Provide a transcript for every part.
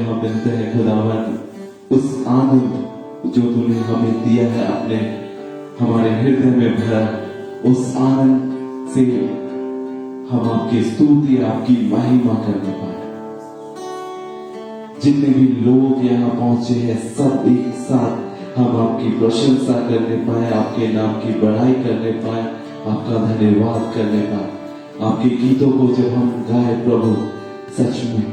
यहाँ मिलते हैं खुदावन, उस आनंद जो तूने हमें दिया है अपने हमारे हृदय में भरा, उस आनंद से हम आपकी स्तुति, आपकी महिमा करने पाए। जितने भी लोग यहाँ पहुंचे हैं सब एक साथ हम आपकी प्रशंसा करने पाए, आपके नाम की बढ़ाई करने पाए, आपका धन्यवाद करने पाए। आपके गीतों को जब हम गाए प्रभु, सच में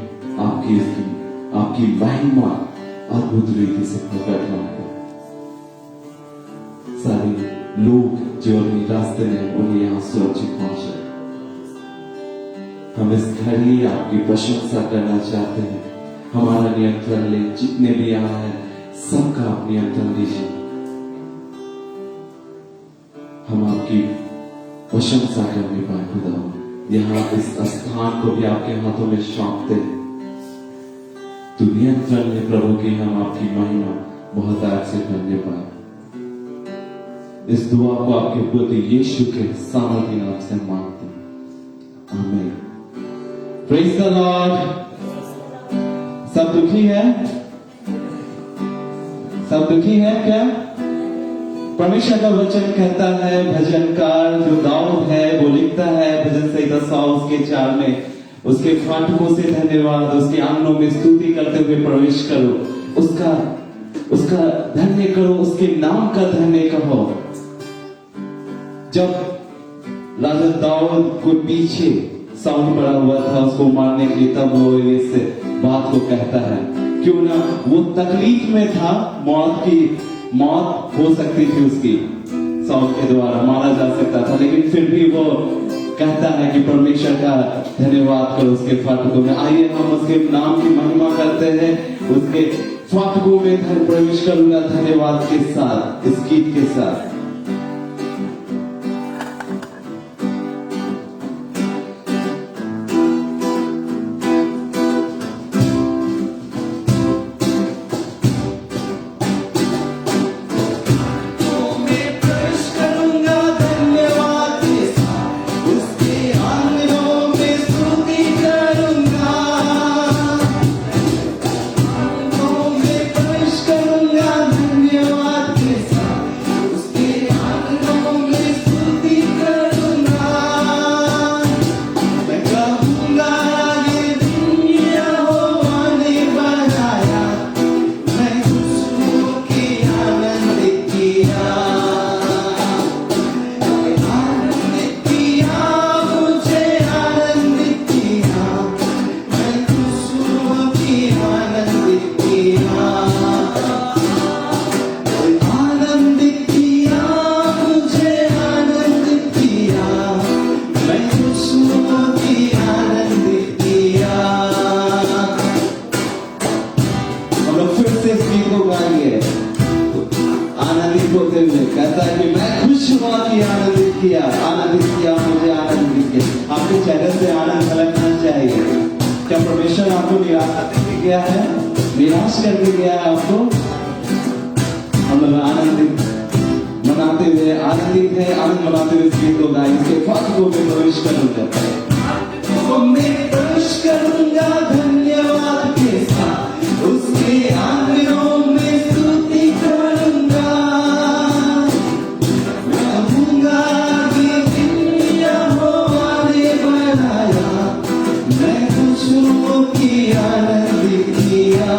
आपकी महिमा अद्भुत रीति से प्रकट होने। सारे लोग जो अभी रास्ते में उन्हें यहाँ सुरक्षित पहुंचे। हम इस घड़ी आपकी प्रशंसा करना चाहते हैं। हमारा नियंत्रण ले, जितने भी यहाँ हैं सबका आप नियंत्रण लीजिए। हम आपकी प्रशंसा करने पाए खुदा। यहाँ इस स्थान को भी आपके हाथों में सौंपते हैं। तू नियंत्रण ले प्रभु की, हम आपकी महिमा बहुत आज से करने पाए। इस दुआ को आपके प्रति यीशु के सामर्थ्य नाम से मांगते हैं, आमीन। Praise the Lord. सब दुखी है? सब दुखी है क्या? परमेश्वर का वचन कहता है, भजनकार जो दाऊद है वो लिखता है भजन संहिता 100 उसके 4 में, उसके फाटकों से धन्यवाद, उसके आंगनों में स्तुति करते हुए प्रवेश करो, उसका धन्य करो, उसके नाम का धन्य कहो। जब राजा दाऊद को पीछे साउंड पड़ा हुआ था उसको मारने के लिए, तब वो इस बात को कहता है, क्यों ना वो तकलीफ में था, मौत हो सकती थी उसकी, साउंड के द्वारा मारा जा सकता था, लेकिन फिर भी वो कहता है कि परमेश्वर का धन्यवाद करो उसके फाटकों में। आइए हम उसके नाम की महिमा करते हैं, उसके फाटकों में प्रवेश करूंगा धन्यवाद के साथ, इस गीत के साथ। निराश करके गया है आपको? हम लोग आनंदित है, आनंद मनाते हुए इस गीत को गाएं, इसके फाटकों में प्रवेश करूंगा, मैं प्रवेश करूंगा धन्यवाद के साथ, उसके आंगनों में स्तुति करूंगा, कहूंगा ये दुनिया हो आने बनाया, मैं खुशियों की आनंद किया।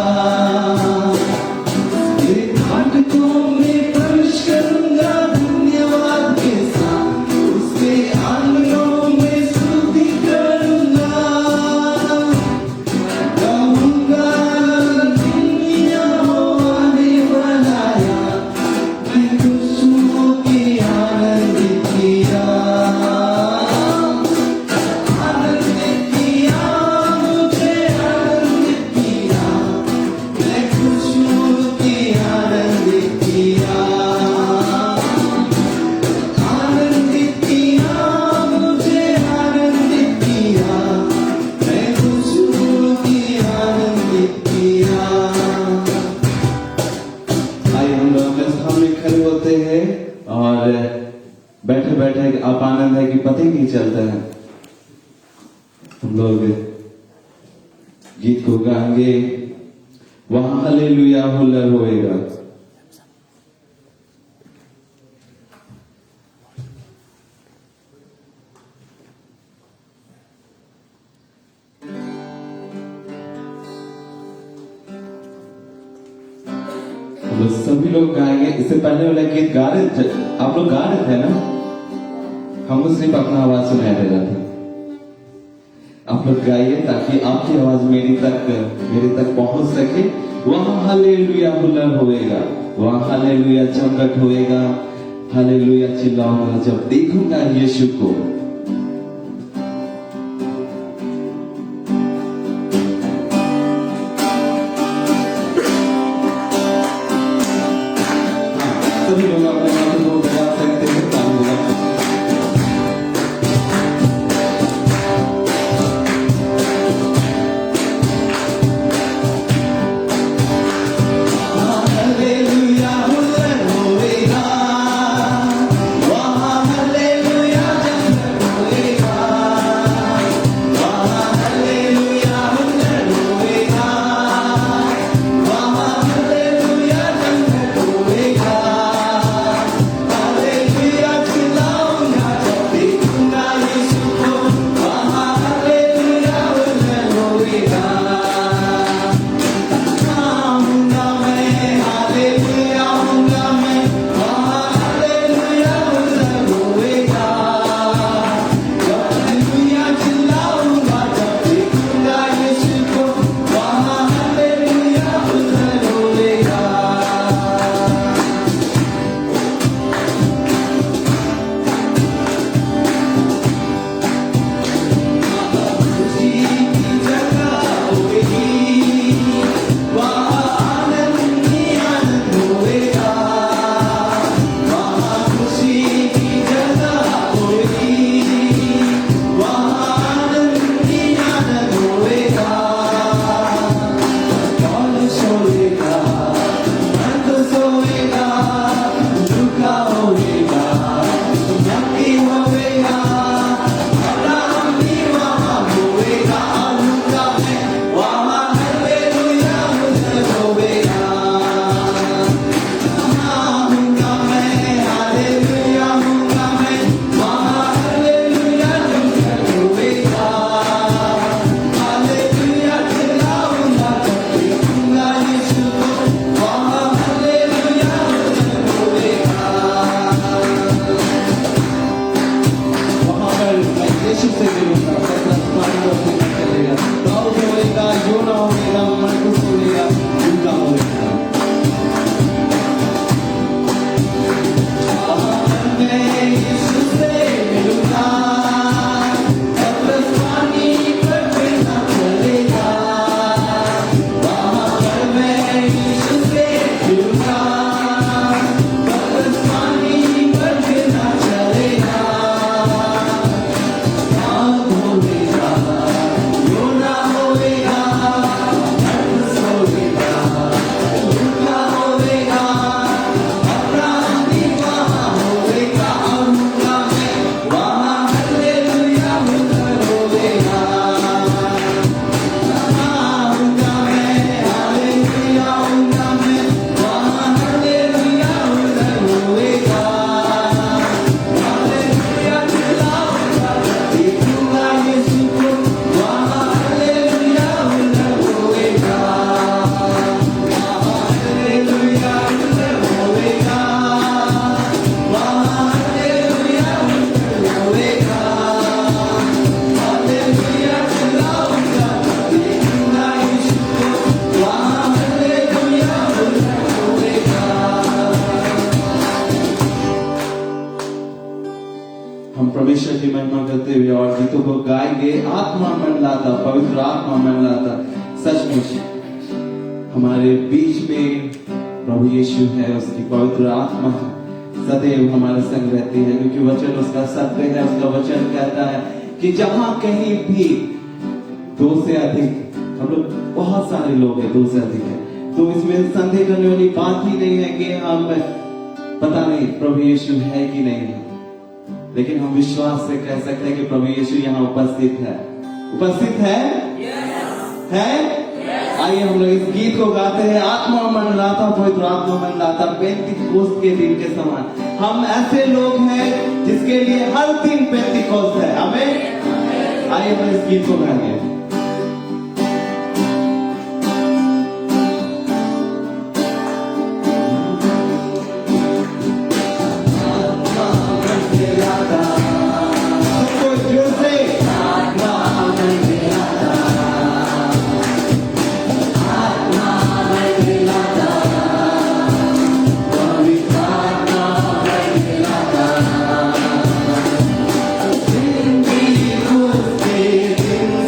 बैठे बैठे आप आनंद है कि पता ही नहीं चलता है। हम लोग गीत को गाएंगे वहां हालेलुया हुल्लड़ होएगा। तो सभी लोग गाएंगे। इससे पहले वाला गीत गा रहे थे, आप लोग गा रहे थे ना, हमको सिर्फ अपना आवाज सुनाई दे रहा था। आप लोग गाइए ताकि आपकी आवाज मेरे तक पहुंच सके। वहां हालेलुया हुल्लड़ होएगा, वहां हालेलुया चमकट होएगा, हालेलुया चिल्लाऊंगा जब देखूंगा यीशु को। सभी लोग अपने हाथों को बजा सकते हैं, ताली बजा सकते हैं। हालेलुया हुल्लड़ होएगा, वहां हालेलुया चमकट होएगा, वहां हालेलुया हुल्लड़ होएगा, वहां हालेलुया चमकट होएगा। परमेश्वर की महिमा करते हुए और गीतों को गाएंगे। आत्मा मंडलाता, पवित्र आत्मा मंडलाता। सचमुच हमारे बीच में प्रभु यीशु है, उसकी पवित्र आत्मा सदैव हमारे संग रहती है, क्योंकि वचन उसका सत्य है। उसका वचन कहता है कि जहां कहीं भी दो से अधिक, हम लोग बहुत सारे लोग हैं, दो से अधिक है, तो इसमें संदेह करने वाली बात ही नहीं है कि हम पता नहीं प्रभु यीशु है कि नहीं है, लेकिन हम विश्वास से कह सकते हैं कि प्रभु यीशु यहाँ उपस्थित है। उपस्थित है? Yes. है? Yes. आइए हम लोग इस गीत को गाते हैं। आत्मा मंडलाता पवित्र आत्मा मंडलाता पेंतिकोस्त के दिन के समान। हम ऐसे लोग हैं जिसके लिए हर दिन पेंतिकोस्त है। आमीन। आइए हम इस गीत को गाएंगे। सबको जोर से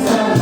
Some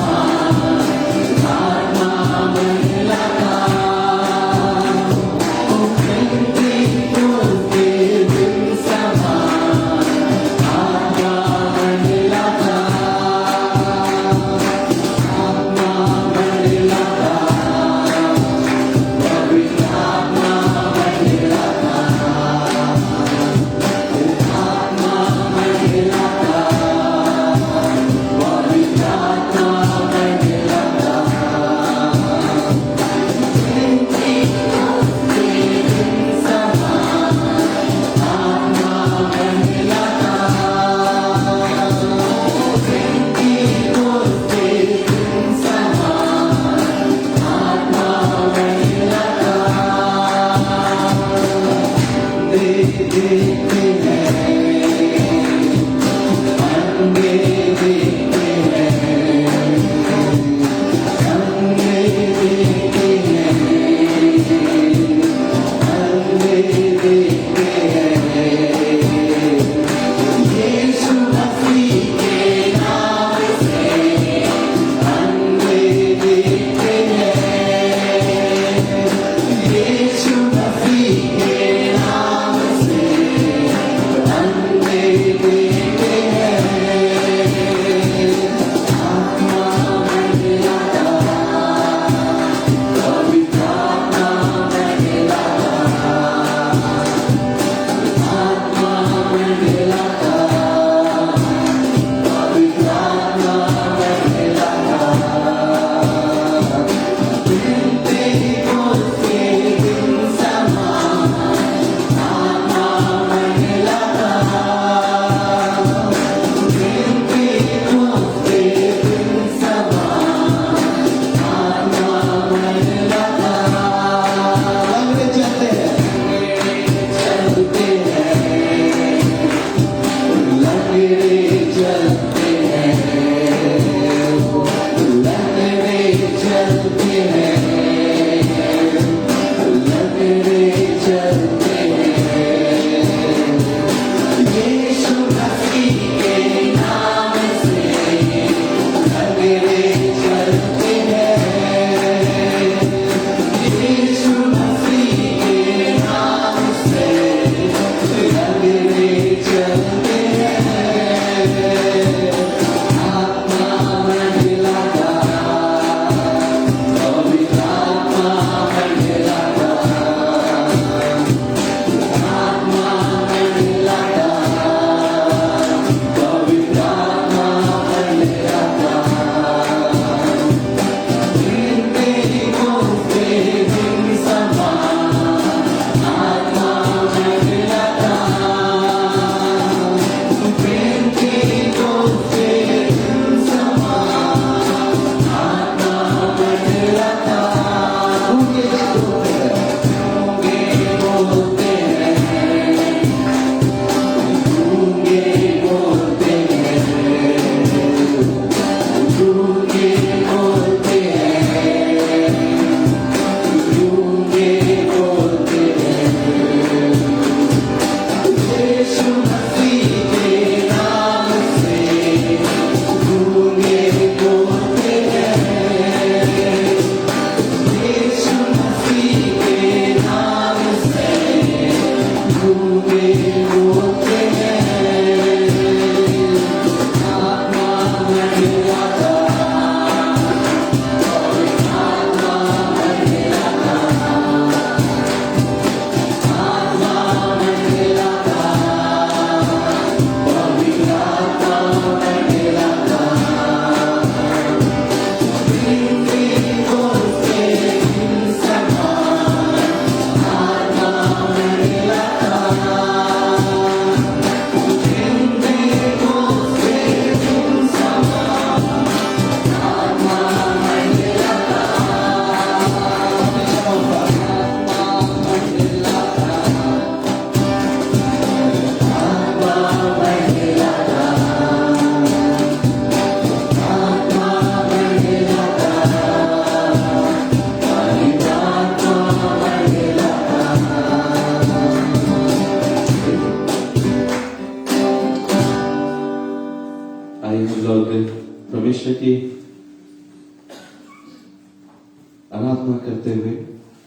करते हुए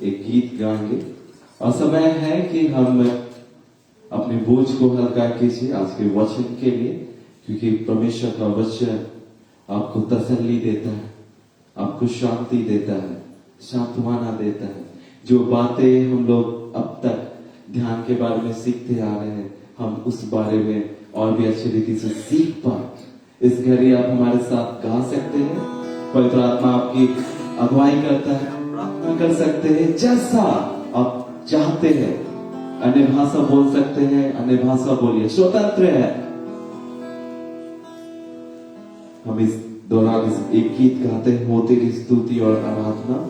एक गीत गाएंगे और समय है कि हम अपने बोझ को हल्का कीजिए आज के वचन के लिए, क्योंकि परमेश्वर का वचन आपको तसल्ली देता है, आपको शांति देता है, सांत्वना देता है। जो बातें हम लोग अब तक ध्यान के बारे में सीखते आ रहे हैं, हम उस बारे में और भी अच्छी रीति से सीख पाए। इस घड़ी आप हमारे साथ गा सकते हैं, पवित्र आत्मा आपकी अगुवाई करता है, प्रार्थना कर सकते हैं जैसा आप चाहते हैं। अन्य भाषा बोल सकते हैं, अन्य भाषा बोलिए, स्वतंत्र है। हम इस दौरान इस एक गीत गाते हैं, हो तेरी स्तुति और आराधना।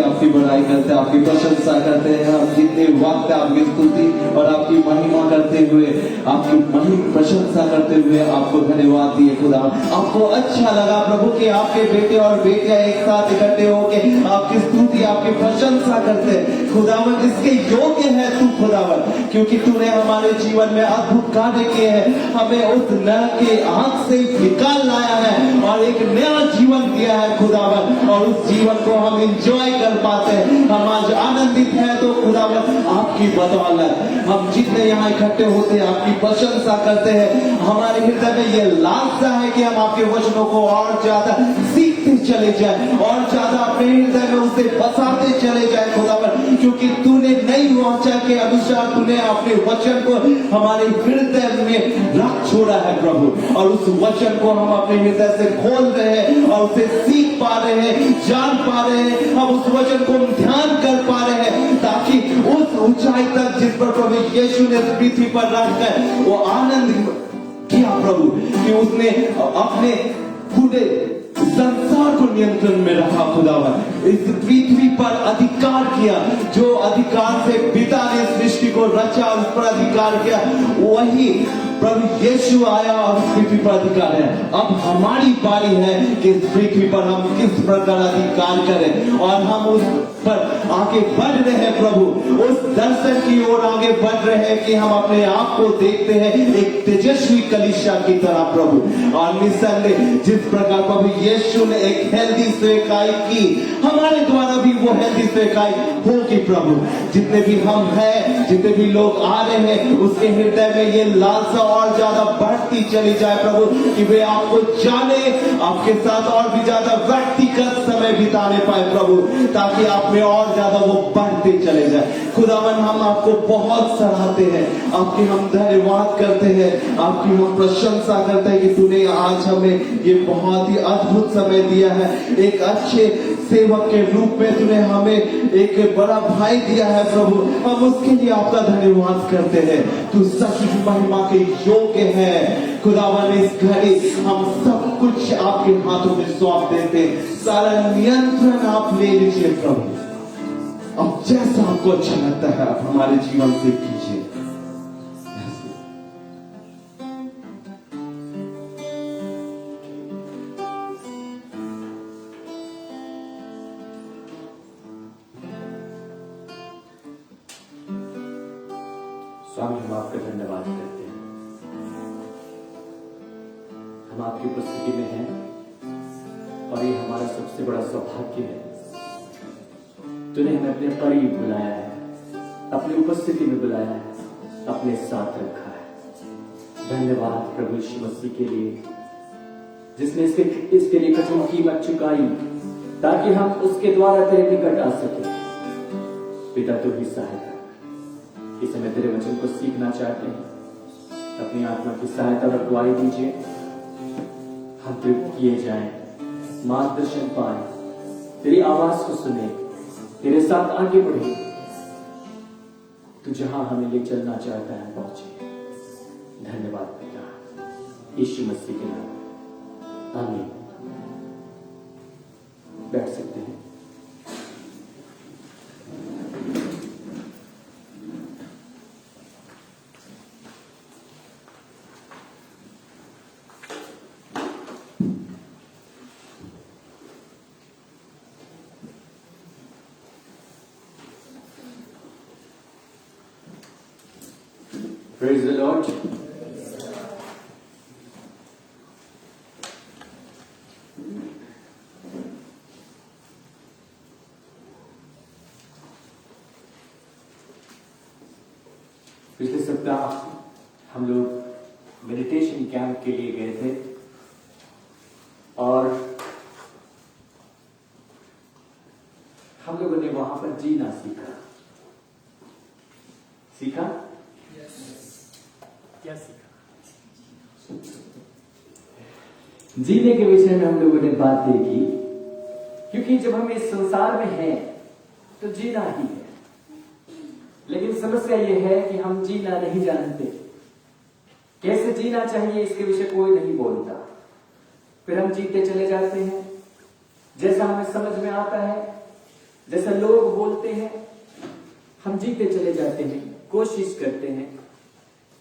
आपकी बड़ाई करते हैं, आपकी प्रशंसा करते हैं। हम जितने वक्त आपकी स्तुति और आपकी महिमा करते हुए, आपकी प्रशंसा करते हुए आपको धन्यवाद दिए खुदा। आपको अच्छा लगा प्रभु कि आपके बेटे और बेटियां एक साथ इकट्ठे होके आपकी स्तुति, आपकी प्रशंसा करते हैं। खुदावन इसके योग्य है तू खुदावन, क्योंकि तूने हमारे जीवन में अद्भुत कार्य किए हैं। हमें उस नरक के आंख से निकाल लाया है और एक नया जीवन दिया है खुदावन, और उस जीवन को हम एंजॉय कर पाते हैं। हम आज आनंदित हैं तो खुदावन आपकी बदौलत हम जितने यहाँ इकट्ठे होते हैं आपकी प्रशंसा करते हैं। हमारे हृदय में ये लालसा है कि हम आपके वचनों को और ज्यादा सीखते चले जाए और ज्यादा अपने हृदय में उसे बसाते चले जाए खुदावन, क्योंकि तूने नई वाचा के अनुसार तूने अपने वचन को हमारे हृदय में रख छोड़ा है प्रभु, और उस वचन को हम अपने हृदय से खोल रहे हैं और उसे सीख पा रहे हैं, जान पा रहे हैं। हम उस वचन को ध्यान कर पा रहे हैं, ताकि उस ऊंचाई तक जिस पर प्रभु यीशु ने पृथ्वी पर रखकर वो आनंद किया प्रभु, कि उसने अपने पूरे संसार को नियंत्रण में रखा खुदावन, इस पृथ्वी पर अधिकार किया। जो अधिकार से पिता ने सृष्टि को रचा, उस पर अधिकार किया, वही प्रभु यीशु आया और इस पृथ्वी पर अधिकार है। अब हमारी बारी है कि इस पृथ्वी पर हम किस प्रकार अधिकार करें, और हम उस पर आगे बढ़ रहे हैं प्रभु, उस दर्शन की ओर आगे बढ़ रहे हैं कि हम अपने आप को देखते हैं एक तेजस्वी कलीसिया की तरह प्रभु। और निसंदेह जिस प्रकार प्रभु यीशु ने एक हेल्दी सेवकाई की, हमारे द्वारा भी वो हेल्दी सेवकाई होगी प्रभु। जितने भी हम हैं, जितने भी लोग आ रहे हैं, उसके हृदय में ये लालसा और ज्यादा बढ़ती चली जाए प्रभु, कि वे आपको जाने, आपके साथ और भी ज्यादा व्यक्तिगत समय बिताने पाए प्रभु, ताकि आप में और ज्यादा वो बढ़ते चले जाए। खुदावन, हम आपको बहुत सराहते हैं, आपकी हम धन्यवाद करते हैं, आपकी हम प्रशंसा करते हैं कि तूने आज हमें ये बहुत ही अद्भुत समय दिया है। एक अच्छे सेवक के रूप में तूने हमें एक बड़ा भाई दिया है प्रभु, हम उसके लिए आपका धन्यवाद करते हैं। तू सच महिमा के योग्य है खुदावन। इस घड़ी हम सब कुछ आपके हाथों में सौंप देते, सारा नियंत्रण आप ले लीजिए प्रभु। अब जैसा आपको अच्छा लगता है आप हमारे जीवन से कीजिए। स्वामी, हम आपका धन्यवाद करते हैं। हम आपकी उपस्थिति में हैं और ये हमारा सबसे बड़ा सौभाग्य है। तूने हमें अपने करीब बुलाया है, अपनी उपस्थिति में बुलाया है, अपने साथ रखा है। धन्यवाद प्रभु यीशु मसीह के लिए, जिसने इसके लिए कठिन कीमत चुकाई, ताकि हम उसके द्वारा तेरे निकट आ सके। पिता, तू ही सहायता, इस समय तेरे वचन को सीखना चाहते हैं, अपनी आत्मा की सहायता और अगुवाई दीजिए। हम तृप्त किए जाएं, मार्गदर्शन पाए, तेरी आवाज को सुने, तेरे साथ आगे बढ़े, तू जहां हमें ले चलना चाहता है पहुंचे। धन्यवाद पिता, यीशु मसीह के नाम, आमीन। बैठ सकते हैं। Praise the Lord. पिछले सप्ताह हम लोग मेडिटेशन कैंप के लिए गए थे और हम लोगों ने वहां पर जीना सीखा। क्या सीखा? जीने के विषय में हम लोगों ने बातें की, क्योंकि जब हम इस संसार में हैं तो जीना ही है, लेकिन समस्या यह है कि हम जीना नहीं जानते। कैसे जीना चाहिए इसके विषय कोई नहीं बोलता, फिर हम जीते चले जाते हैं जैसा हमें समझ में आता है, जैसा लोग बोलते हैं, हम जीते चले जाते हैं, कोशिश करते हैं।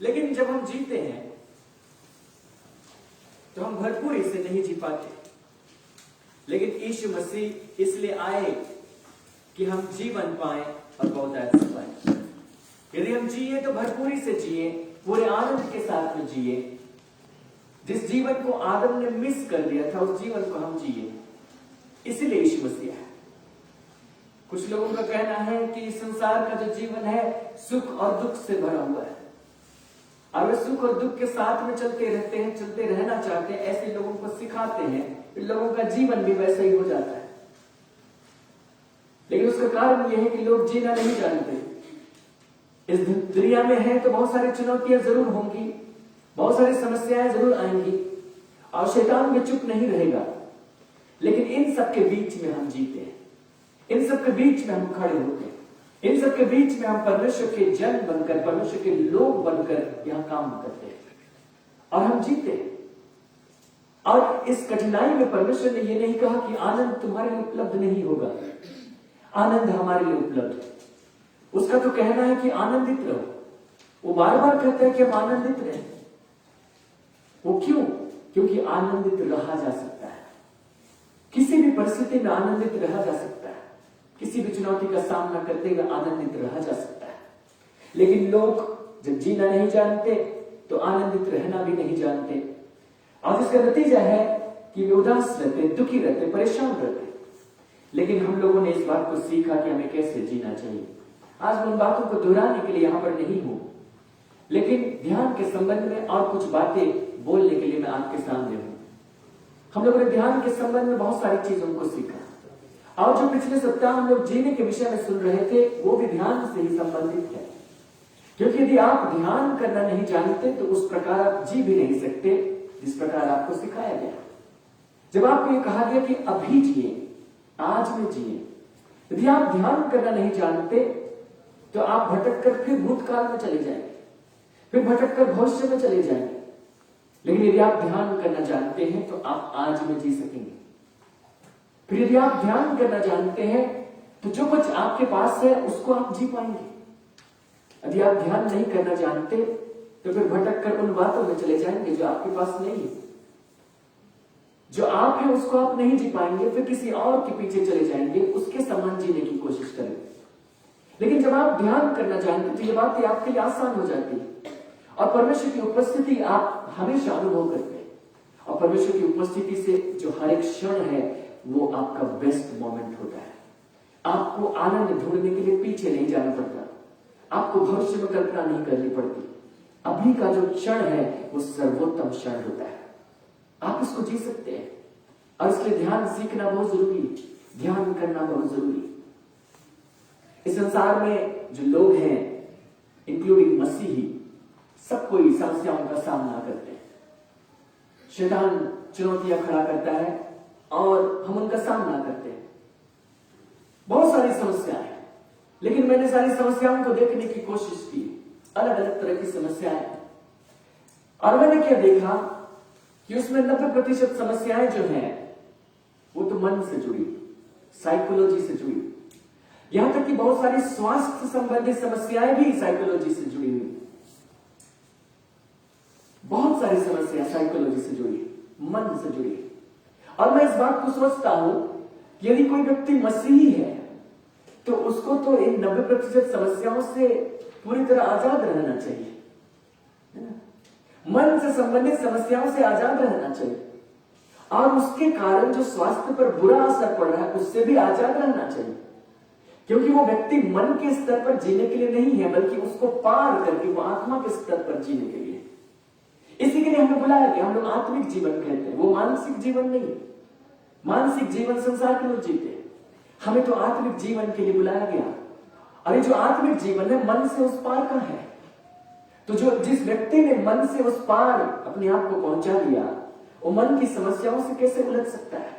लेकिन जब हम जीते हैं तो हम भरपूरी से नहीं जी पाते। लेकिन यीशु मसीह इसलिए आए कि हम जीवन पाए और बहुतायत से पाए। यदि हम जिए तो भरपूरी से जिए, पूरे आनंद के साथ में जिए। जिस जीवन को आदम ने मिस कर दिया था, उस जीवन को हम जिए। इसीलिए यीशु मसीह है। कुछ लोगों का कहना है कि संसार का जो जीवन है सुख और दुख से भरा हुआ है, और वे सुख और दुख के साथ में चलते रहते हैं, चलते रहना चाहते हैं। ऐसे लोगों को सिखाते हैं, फिर लोगों का जीवन भी वैसा ही हो जाता है। लेकिन उसका कारण यह है कि लोग जीना नहीं जानते। इस दुनिया में है तो बहुत सारी चुनौतियां जरूर होंगी, बहुत सारी समस्याएं जरूर आएंगी, और शैतान भी चुप नहीं रहेगा। लेकिन इन सब के बीच में हम जीते हैं, इन सब के बीच में हम खड़े होते हैं, इन सब के बीच में हम परमेश्वर के जन बनकर, परमेश्वर के लोग बनकर यहां काम करते हैं और हम जीते हैं। और इस कठिनाई में परमेश्वर ने यह नहीं कहा कि आनंद तुम्हारे लिए उपलब्ध नहीं होगा, आनंद हमारे लिए उपलब्ध है। उसका तो कहना है कि आनंदित रहो। वो बार बार कहता है कि हम आनंदित रहे। वो क्यों? क्योंकि आनंदित रहा जा सकता है, किसी भी परिस्थिति में आनंदित रहा जा सकता है, किसी भी चुनौती का सामना करते हुए आनंदित रहा जा सकता है। लेकिन लोग जब जीना नहीं जानते तो आनंदित रहना भी नहीं जानते, और जिसका नतीजा है कि वे उदास रहते, दुखी रहते, परेशान रहते। लेकिन हम लोगों ने इस बात को सीखा कि हमें कैसे जीना चाहिए। आज मैं उन बातों को दोहराने के लिए यहां पर नहीं हूं, लेकिन ध्यान के संबंध में और कुछ बातें बोलने के लिए मैं आपके सामने हूं। हम लोगों ने ध्यान के संबंध में बहुत सारी चीजों को सीखा, और जो पिछले सप्ताह हम लोग जीने के विषय में सुन रहे थे वो भी ध्यान से ही संबंधित है। क्योंकि यदि आप ध्यान करना नहीं जानते तो उस प्रकार आप जी भी नहीं सकते जिस प्रकार आपको सिखाया गया। जब आपको ये कहा गया कि अभी जिए, आज में जिए, यदि आप ध्यान करना नहीं जानते तो आप भटक कर फिर भूतकाल में चले जाएंगे, फिर भटक कर भविष्य में चले जाएंगे। लेकिन यदि आप ध्यान करना जानते हैं तो आप आज में जी सकेंगे। फिर यदि आप ध्यान करना जानते हैं तो जो कुछ आपके पास है उसको आप जी पाएंगे। यदि आप ध्यान नहीं करना जानते तो फिर भटक कर उन बातों में चले जाएंगे जो आपके पास नहीं है। जो आप है उसको आप नहीं जी पाएंगे, फिर किसी और के पीछे चले जाएंगे, उसके समान जीने की कोशिश करेंगे। लेकिन जब आप ध्यान करना जानते तो ये बात आपके लिए आसान हो जाती है, और परमेश्वर की उपस्थिति आप हमेशा अनुभव करते हैं। और परमेश्वर की उपस्थिति से जो हर एक क्षण है वो आपका बेस्ट मोमेंट होता है। आपको आनंद ढूंढने के लिए पीछे नहीं जाना पड़ता, आपको भविष्य में कल्पना नहीं करनी पड़ती। अभी का जो क्षण है वो सर्वोत्तम क्षण होता है, आप इसको जी सकते हैं। और इसलिए ध्यान सीखना बहुत जरूरी है, ध्यान करना बहुत जरूरी है। इस संसार में जो लोग हैं, इंक्लूडिंग मसीही, सब कोई समस्याओं का सामना करते हैं। शैतान चुनौतियां खड़ा करता है और हम उनका सामना करते हैं। बहुत सारी समस्याएं, लेकिन मैंने सारी समस्याओं को देखने की कोशिश की, अलग अलग तरह की समस्याएं, और मैंने क्या देखा कि उसमें 90% समस्याएं जो हैं वो तो मन से जुड़ी, साइकोलॉजी से जुड़ी। यहां तक कि बहुत सारी स्वास्थ्य संबंधित समस्याएं भी साइकोलॉजी से जुड़ी हुई। बहुत सारी समस्या साइकोलॉजी से जुड़ी, मन से जुड़ी। और मैं इस बात को सोचता हूं कि यदि कोई व्यक्ति मसीही है तो उसको तो इन 90% समस्याओं से पूरी तरह आजाद रहना चाहिए, मन से संबंधित समस्याओं से आजाद रहना चाहिए, और उसके कारण जो स्वास्थ्य पर बुरा असर पड़ रहा है उससे भी आजाद रहना चाहिए। क्योंकि वो व्यक्ति मन के स्तर पर जीने के लिए नहीं है, बल्कि उसको पार करके वो आत्मा के स्तर पर जीने के लिए। इसी के लिए हमें बुलाया गया। हम लोग आत्मिक जीवन कहते हैं, वो मानसिक जीवन नहीं। मानसिक जीवन संसार के लोग जीते हैं, हमें तो आत्मिक जीवन के लिए बुलाया गया। और ये जो आत्मिक जीवन है मन से उस पार का है। तो जो जिस व्यक्ति ने मन से उस पार अपने आप को पहुंचा दिया, वो मन की समस्याओं से कैसे उलझ सकता है?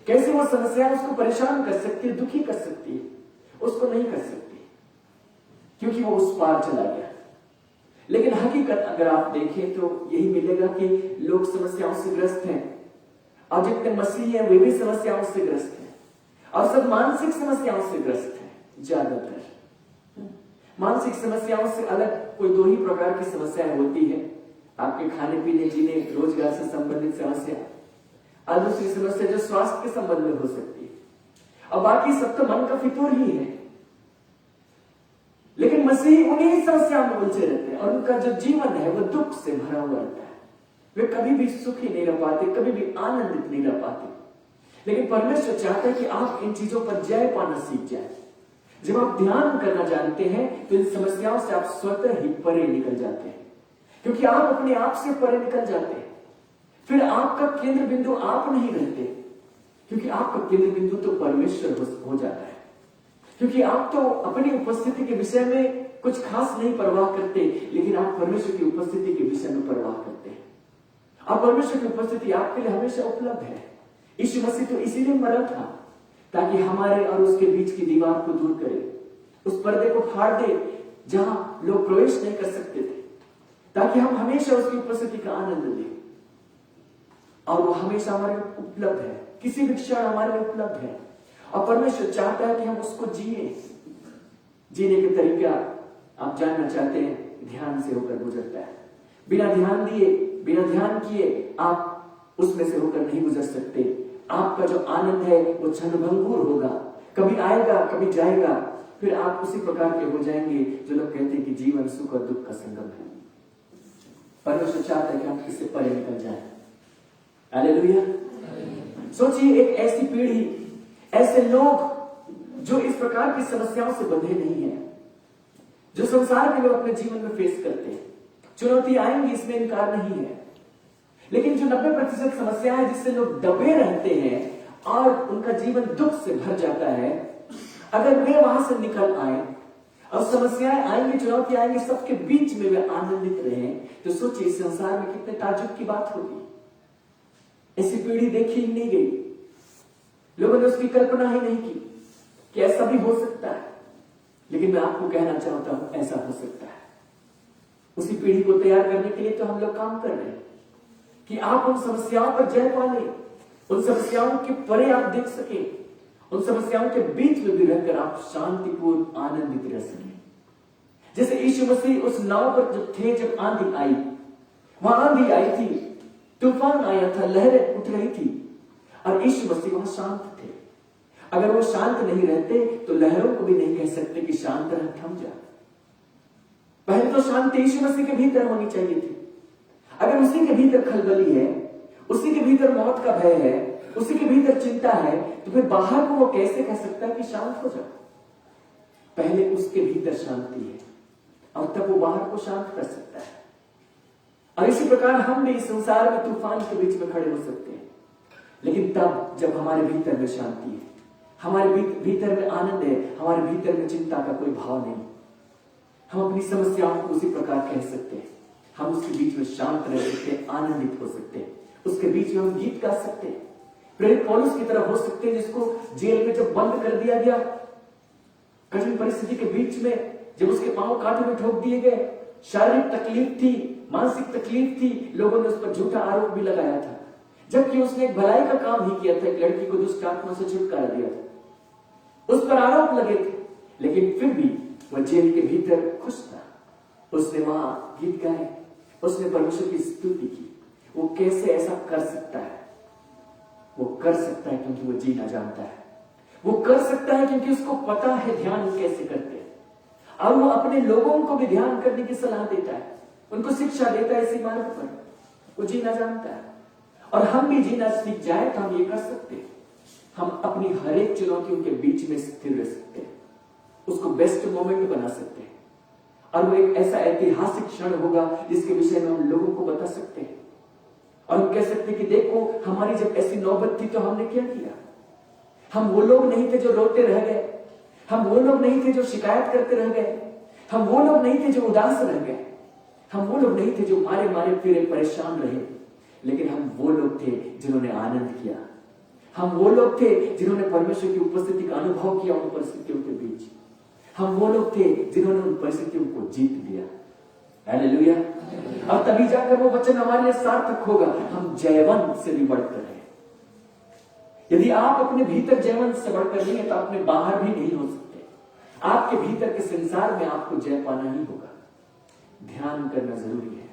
कैसे वो समस्या उसको परेशान कर सकती है, दुखी कर सकती है? उसको नहीं कर सकती, क्योंकि वो उस पार चला गया। लेकिन हकीकत अगर आप देखें तो यही मिलेगा कि लोग समस्याओं से ग्रस्त हैं, और जितने मसीही हैं वे भी समस्याओं से ग्रस्त हैं, और सब मानसिक समस्याओं से ग्रस्त हैं। ज्यादातर मानसिक समस्याओं से अलग कोई दो ही प्रकार की समस्याएं होती है। आपके खाने पीने, जीने, रोजगार से संबंधित समस्या, और दूसरी समस्या जो स्वास्थ्य के संबंध में हो सकती है, और बाकी सब तो मन का फितूर ही है। लेकिन मसीही उन्हीं समस्याओं में उलझे रहते हैं, और उनका जो जीवन है वो दुख से भरा हुआ रहता है। वे कभी भी सुखी नहीं रह पाते, कभी भी आनंदित नहीं रह पाते। लेकिन परमेश्वर चाहता है कि आप इन चीजों पर जय पाना सीख जाए। जब आप ध्यान करना जानते हैं तो इन समस्याओं से आप स्वतः ही परे निकल जाते हैं, क्योंकि आप अपने आप से परे निकल जाते हैं। फिर आपका केंद्र बिंदु आप नहीं रहते, क्योंकि आपका केंद्र बिंदु तो परमेश्वर हो जाता है। क्योंकि आप तो अपनी उपस्थिति के विषय में कुछ खास नहीं परवाह करते, लेकिन आप परमेश्वर की उपस्थिति के विषय में परवाह करते हैं। और परमेश्वर की उपस्थिति आपके लिए हमेशा उपलब्ध है। यीशु मसीह तो इसीलिए मरा था, ताकि हमारे और उसके बीच की दीवार को दूर करे, उस पर्दे को फाड़ दे जहां लोग प्रवेश नहीं कर सकते थे, ताकि हम हमेशा उसकी उपस्थिति का आनंद लें। और वो हमेशा हमारे लिए उपलब्ध है, किसी भी क्षण हमारे लिए उपलब्ध है। और परमेश्वर चाहता है कि हम उसको जिए। जीने के तरीका आप जानना चाहते हैं, ध्यान से होकर गुजरता है। बिना ध्यान दिए, बिना ध्यान किए आप उसमें से होकर नहीं गुजर सकते। आपका जो आनंद है वो क्षणभंगुर होगा, कभी आएगा कभी जाएगा, फिर आप उसी प्रकार के हो जाएंगे जो लोग कहते हैं कि जीवन सुख और दुख का संगम है। परमेश्वर चाहता है कि हम इससे परे निकल जाएं। हालेलुया। सोचिए, एक ऐसी पीढ़ी, ऐसे लोग जो इस प्रकार की समस्याओं से बंधे नहीं है, जो संसार के लोग अपने जीवन में फेस करते हैं। चुनौती आएंगी, इसमें इनकार नहीं है, लेकिन जो 90% समस्या है जिससे लोग दबे रहते हैं और उनका जीवन दुख से भर जाता है, अगर वे वहां से निकल आए और समस्याएं आएंगी, चुनौती आएंगी, सबके बीच में वे आनंदित रहे, तो सोचिए संसार में कितने ताज्जुब की बात होगी। ऐसी पीढ़ी देखी ही नहीं गई, लोगों ने उसकी कल्पना ही नहीं की कि ऐसा भी हो सकता है। लेकिन मैं आपको कहना चाहता हूं, ऐसा हो सकता है। उसी पीढ़ी को तैयार करने के लिए तो हम लोग काम कर रहे हैं कि आप उन समस्याओं पर जय पा लें, उन समस्याओं के परे आप देख सकें, उन समस्याओं के बीच में भी रहकर आप शांतिपूर्ण आनंदित रह सकें। जैसे यीशु मसीह उस नाव पर जब थे, जब आंधी आई, वहां आंधी आई थी, तूफान आया था, लहरें उठ रही थी, और यीशु मसीह वहां शांत थे। अगर वो शांत नहीं रहते तो लहरों को भी नहीं कह सकते कि शांत रह, थम जा। पहले तो शांति यीशु मसीह के भीतर होनी चाहिए थी। अगर उसी के भीतर खलबली है, उसी के भीतर मौत का भय है, उसी के भीतर चिंता है, तो फिर बाहर को वो कैसे कह सकता है कि शांत हो जाओ। पहले उसके भीतर शांति है और तब वो बाहर को शांत कर सकता है। और इसी प्रकार हम भी इस संसार में तूफान के बीच में खड़े हो सकते हैं, लेकिन तब जब हमारे भीतर में शांति है, हमारे भीतर में आनंद है, हमारे भीतर में चिंता का कोई भाव नहीं, हम अपनी समस्याओं को उसी प्रकार कह सकते हैं। हम उसके बीच में शांत रह सकते हैं, आनंदित हो सकते हैं, उसके बीच में हम गीत गा सकते हैं, प्रेरित पौलुस की तरह हो सकते हैं, जिसको जेल में जब बंद कर दिया गया, कठिन परिस्थिति के बीच में जब उसके पांव कांटे में ठोक दिए गए, शारीरिक तकलीफ थी, मानसिक तकलीफ थी, लोगों ने उस पर झूठा आरोप भी लगाया था, जबकि उसने एक भलाई का काम ही किया था, एक लड़की को दुष्ट आत्मा से छुटकारा दिया था, उस पर आरोप लगे थे, लेकिन फिर भी वह जेल के भीतर खुश था। उसने वहां गीत गाए, उसने परमेश्वर की स्तुति की। वो कैसे ऐसा कर सकता है? वो कर सकता है क्योंकि वो जीना जानता है। वो कर सकता है क्योंकि उसको पता है ध्यान कैसे करते हैं, और वो अपने लोगों को भी ध्यान करने की सलाह देता है, उनको शिक्षा देता है इसी मार्ग पर। वो जीना जानता है, और हम भी जीना सीख जाए तो हम ये कर सकते हैं। हम अपनी हर एक चुनौतियों के बीच में स्थिर रह सकते हैं, उसको बेस्ट मोमेंट बना सकते हैं, और वो एक ऐसा ऐतिहासिक क्षण होगा जिसके विषय में हम लोगों को बता सकते हैं, और हम कह सकते हैं कि देखो हमारी जब ऐसी नौबत थी तो हमने क्या किया। हम वो लोग नहीं थे जो रोते रह गए, हम वो लोग नहीं थे जो शिकायत करते रह गए, हम वो लोग नहीं थे जो उदास रह गए, हम वो लोग नहीं थे जो मारे मारे फिरे परेशान रहे, लेकिन हम वो लोग थे जिन्होंने आनंद किया। हम वो लोग थे जिन्होंने परमेश्वर की उपस्थिति का अनुभव किया उन परिस्थितियों के बीच। हम वो लोग थे जिन्होंने उन परिस्थितियों को जीत लिया। हालेलुया। और तभी जाकर वो वचन हमारे लिए सार्थक होगा, हम जयवंत से भी बढ़कर हैं। यदि आप अपने भीतर जयवंत से बढ़कर नहीं है तो अपने बाहर भी नहीं हो सकते। आपके भीतर के संसार में आपको जय पाना ही होगा। ध्यान करना जरूरी है,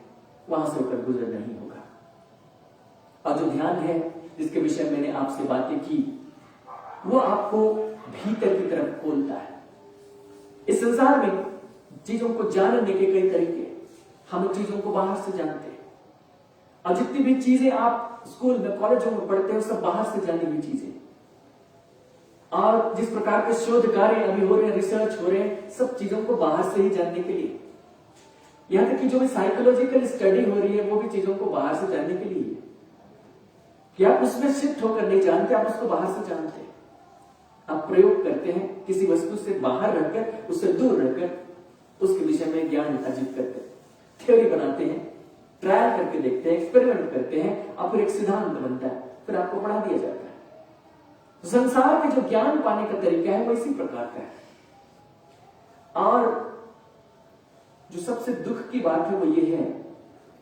वहां से होकर गुजर नहीं होगा। और जो ध्यान है जिसके विषय मैंने आपसे बातें की, वो आपको भीतर की तरफ खोलता है। इस संसार में चीजों को जानने के कई तरीके, हम चीजों को बाहर से जानते हैं, और जितनी भी चीजें आप स्कूल में कॉलेजों में पढ़ते हो सब बाहर से जानी हुई चीजें। और जिस प्रकार के शोध कार्य अभी हो रहे हैं, रिसर्च हो रहे हैं, सब चीजों को बाहर से ही जानने के लिए। यहां तक कि जो भी साइकोलॉजिकल स्टडी हो रही है वो भी चीजों को बाहर से जानने के लिए, कि आप उसमें शिफ्ट होकर नहीं जानते, आप उसको बाहर से जानते हैं। आप प्रयोग करते हैं किसी वस्तु से बाहर रहकर, उससे दूर रहकर उसके विषय में ज्ञान अर्जित करते हैं, थ्योरी बनाते हैं, ट्रायल करके देखते हैं, एक्सपेरिमेंट करते हैं, और फिर एक सिद्धांत बनता है, फिर आपको पढ़ा दिया जाता है। संसार में जो ज्ञान पाने का तरीका है वो इसी प्रकार का है। और जो सबसे दुख की बात है वो ये है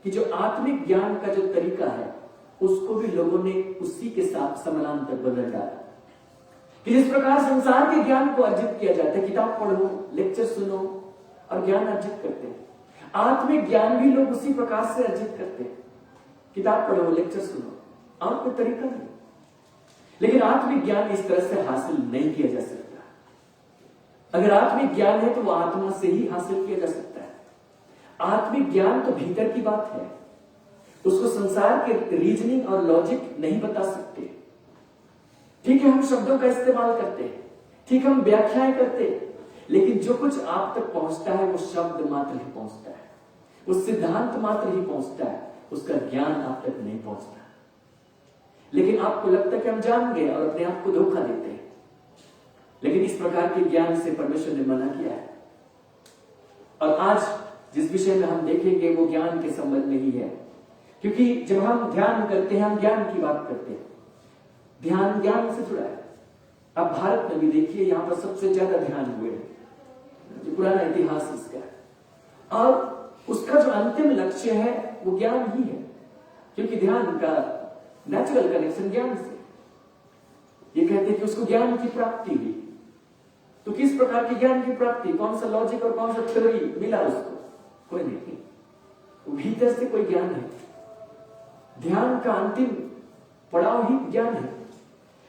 कि जो आत्मिक ज्ञान का जो तरीका है उसको भी लोगों ने उसी के साथ समानांतर बदल डाला। कि जिस प्रकार संसार के ज्ञान को अर्जित किया जाता है, किताब पढ़ो, लेक्चर सुनो और ज्ञान अर्जित करते हैं, आत्मिक ज्ञान भी लोग उसी प्रकार से अर्जित करते हैं। किताब पढ़ो, लेक्चर सुनो, और कोई तरीका नहीं। लेकिन आत्मिक ज्ञान इस तरह से हासिल नहीं किया जा सकता। अगर आत्मिक ज्ञान है तो वो आत्मा से ही हासिल किया जा सकता है। आत्मिक ज्ञान तो भीतर की बात है, उसको संसार के रीजनिंग और लॉजिक नहीं बता सकते। ठीक है, हम शब्दों का इस्तेमाल करते हैं, ठीक, हम व्याख्याएं करते हैं, लेकिन जो कुछ आप तक पहुंचता है वो शब्द मात्र ही पहुंचता है, वो सिद्धांत मात्र ही पहुंचता है, उसका ज्ञान आप तक नहीं पहुंचता। लेकिन आपको लगता है कि हम जान गए और अपने आप को धोखा देते हैं। लेकिन इस प्रकार के ज्ञान से परमेश्वर ने मना किया है। और आज जिस विषय में हम देखेंगे वो ज्ञान के संबंध में ही है, क्योंकि जब हम ध्यान करते हैं, हम ज्ञान की बात करते हैं। ध्यान ज्ञान से जुड़ा है। अब भारत में भी देखिए, यहां पर सबसे ज्यादा ध्यान हुए हैं, जो पुराना इतिहास इसका है, और उसका जो अंतिम लक्ष्य है वो ज्ञान ही है, क्योंकि ध्यान का नेचुरल कनेक्शन ज्ञान से। ये कहते हैं कि उसको ज्ञान की प्राप्ति हुई। तो किस प्रकार की ज्ञान की प्राप्ति, कौन सा लॉजिक और कौन सा थ्योरी मिला उसको? कोई नहीं, वो भीतर से कोई ज्ञान है। ध्यान का अंतिम पड़ाव ही ज्ञान है।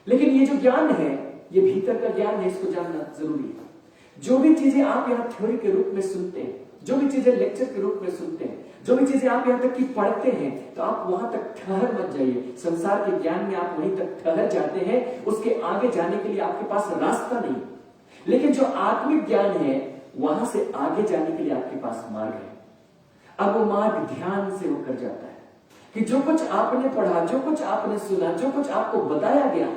लेकिन ये जो ज्ञान है, ये भीतर का ज्ञान है, इसको जानना जरूरी है। जो भी चीजें आप यहां थ्योरी के रूप में सुनते हैं, जो भी चीजें लेक्चर के रूप में सुनते हैं, जो भी चीजें आप यहां तक की पढ़ते हैं, तो आप वहां तक ठहर मत जाइए। संसार के ज्ञान में आप वहीं तक ठहर जाते हैं, उसके आगे जाने के लिए आपके पास रास्ता नहीं। लेकिन जो आत्मिक ज्ञान है, वहां से आगे जाने के लिए आपके पास मार्ग है। अब वो मार्ग ध्यान से होकर जाता है कि जो कुछ आपने पढ़ा, जो कुछ आपने सुना, जो कुछ आपको बताया गया,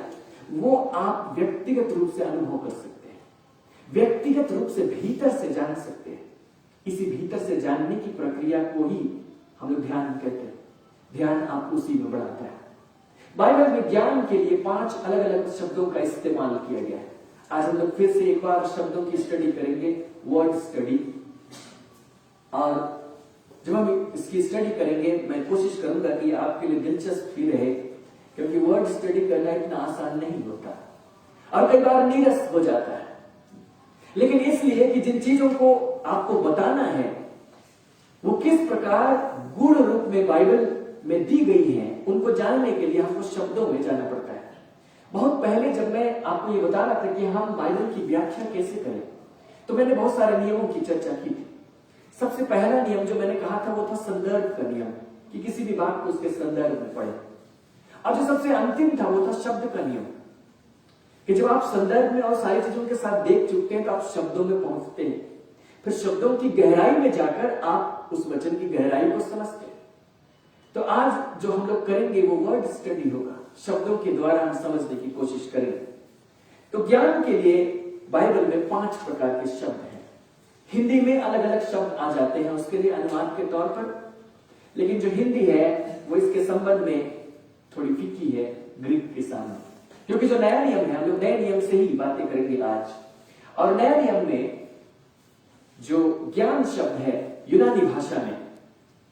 वो आप व्यक्तिगत रूप से अनुभव कर सकते हैं, व्यक्तिगत रूप से भीतर से जान सकते हैं। इसी भीतर से जानने की प्रक्रिया को ही हम लोग ध्यान कहते हैं। ध्यान आपको उसी में बढ़ाता है। बाइबल में ज्ञान के लिए 5 अलग अलग शब्दों का इस्तेमाल किया गया है। आज हम लोग फिर से एक बार शब्दों की स्टडी करेंगे, वर्ड स्टडी। और जब हम इसकी स्टडी करेंगे, मैं कोशिश करूंगा कि आपके लिए दिलचस्प भी रहे, क्योंकि वर्ड स्टडी करना इतना आसान नहीं होता और कई बार नीरस हो जाता है। लेकिन इसलिए कि जिन चीजों को आपको बताना है वो किस प्रकार गूढ़ रूप में बाइबल में दी गई है, उनको जानने के लिए हमको शब्दों में जाना पड़ता है। बहुत पहले जब मैं आपको ये बता रहा था कि हम बाइबल की व्याख्या कैसे करें, तो मैंने बहुत सारे नियमों की चर्चा की थी। सबसे पहला नियम जो मैंने कहा था वो था संदर्भ का नियम, कि किसी भी बात को उसके संदर्भ में पढ़े। और जो सबसे अंतिम था वो था शब्द का नियम, कि जब आप संदर्भ में और सारी चीजों के साथ देख चुके हैं तो आप शब्दों में पहुंचते हैं, फिर शब्दों की गहराई में जाकर आप उस वचन की गहराई को समझते हैं। तो आज जो हम लोग करेंगे वो वर्ड स्टडी होगा, शब्दों के द्वारा हम समझने की कोशिश करेंगे। तो ज्ञान के लिए बाइबल में 5 प्रकार के शब्द हैं। हिंदी में अलग अलग शब्द आ जाते हैं उसके लिए अनुवाद के तौर पर, लेकिन जो हिंदी है वो इसके संबंध में थोड़ी फीकी है ग्रीक के सामने, क्योंकि जो नया नियम है, हम लोग नए नियम से ही बातें करेंगे आज। और नए नियम में जो ज्ञान शब्द है यूनानी भाषा में,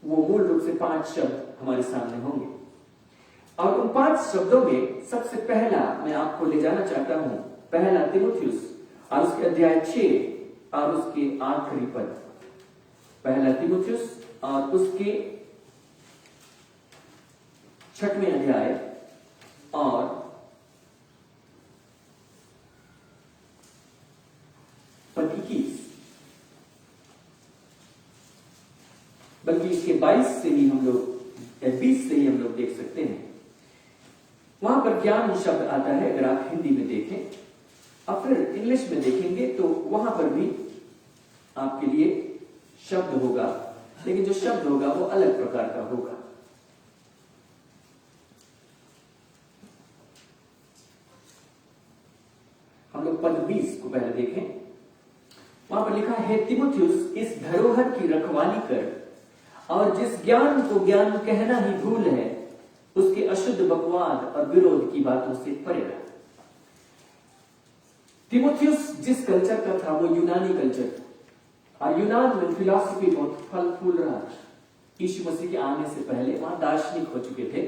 वो मूल रूप से 5 शब्द हमारे सामने होंगे। और उन 5 शब्दों में सबसे पहला मैं आपको ले जाना चाहता हूं, पहला तीमुथियुस और उसके अध्याय 6 और उसके आखिरी पद। पहला तीमुथियुस और उसके 6वें अध्याय और पद 21, बल्कि इसके 22 से ही हम लोग, 20 से ही हम लोग देख सकते हैं। वहां पर ज्ञान शब्द आता है, अगर आप हिंदी में देखें और फिर इंग्लिश में देखेंगे तो वहां पर भी आपके लिए शब्द होगा, लेकिन जो शब्द होगा वो अलग प्रकार का होगा। हम लोग पद 20 को पहले देखें। वहां पर लिखा है, तीमुथियुस, इस धरोहर की रखवाली कर और जिस ज्ञान को ज्ञान कहना ही भूल है, उसके अशुद्ध बकवाद और विरोध की बातों से परे रह। तीमुथियुस जिस कल्चर का था वो यूनानी कल्चर था, और यूनान में फिलॉसफी बहुत फल फूल रहा था। यीशु मसीह के आने से पहले वहां दार्शनिक हो चुके थे,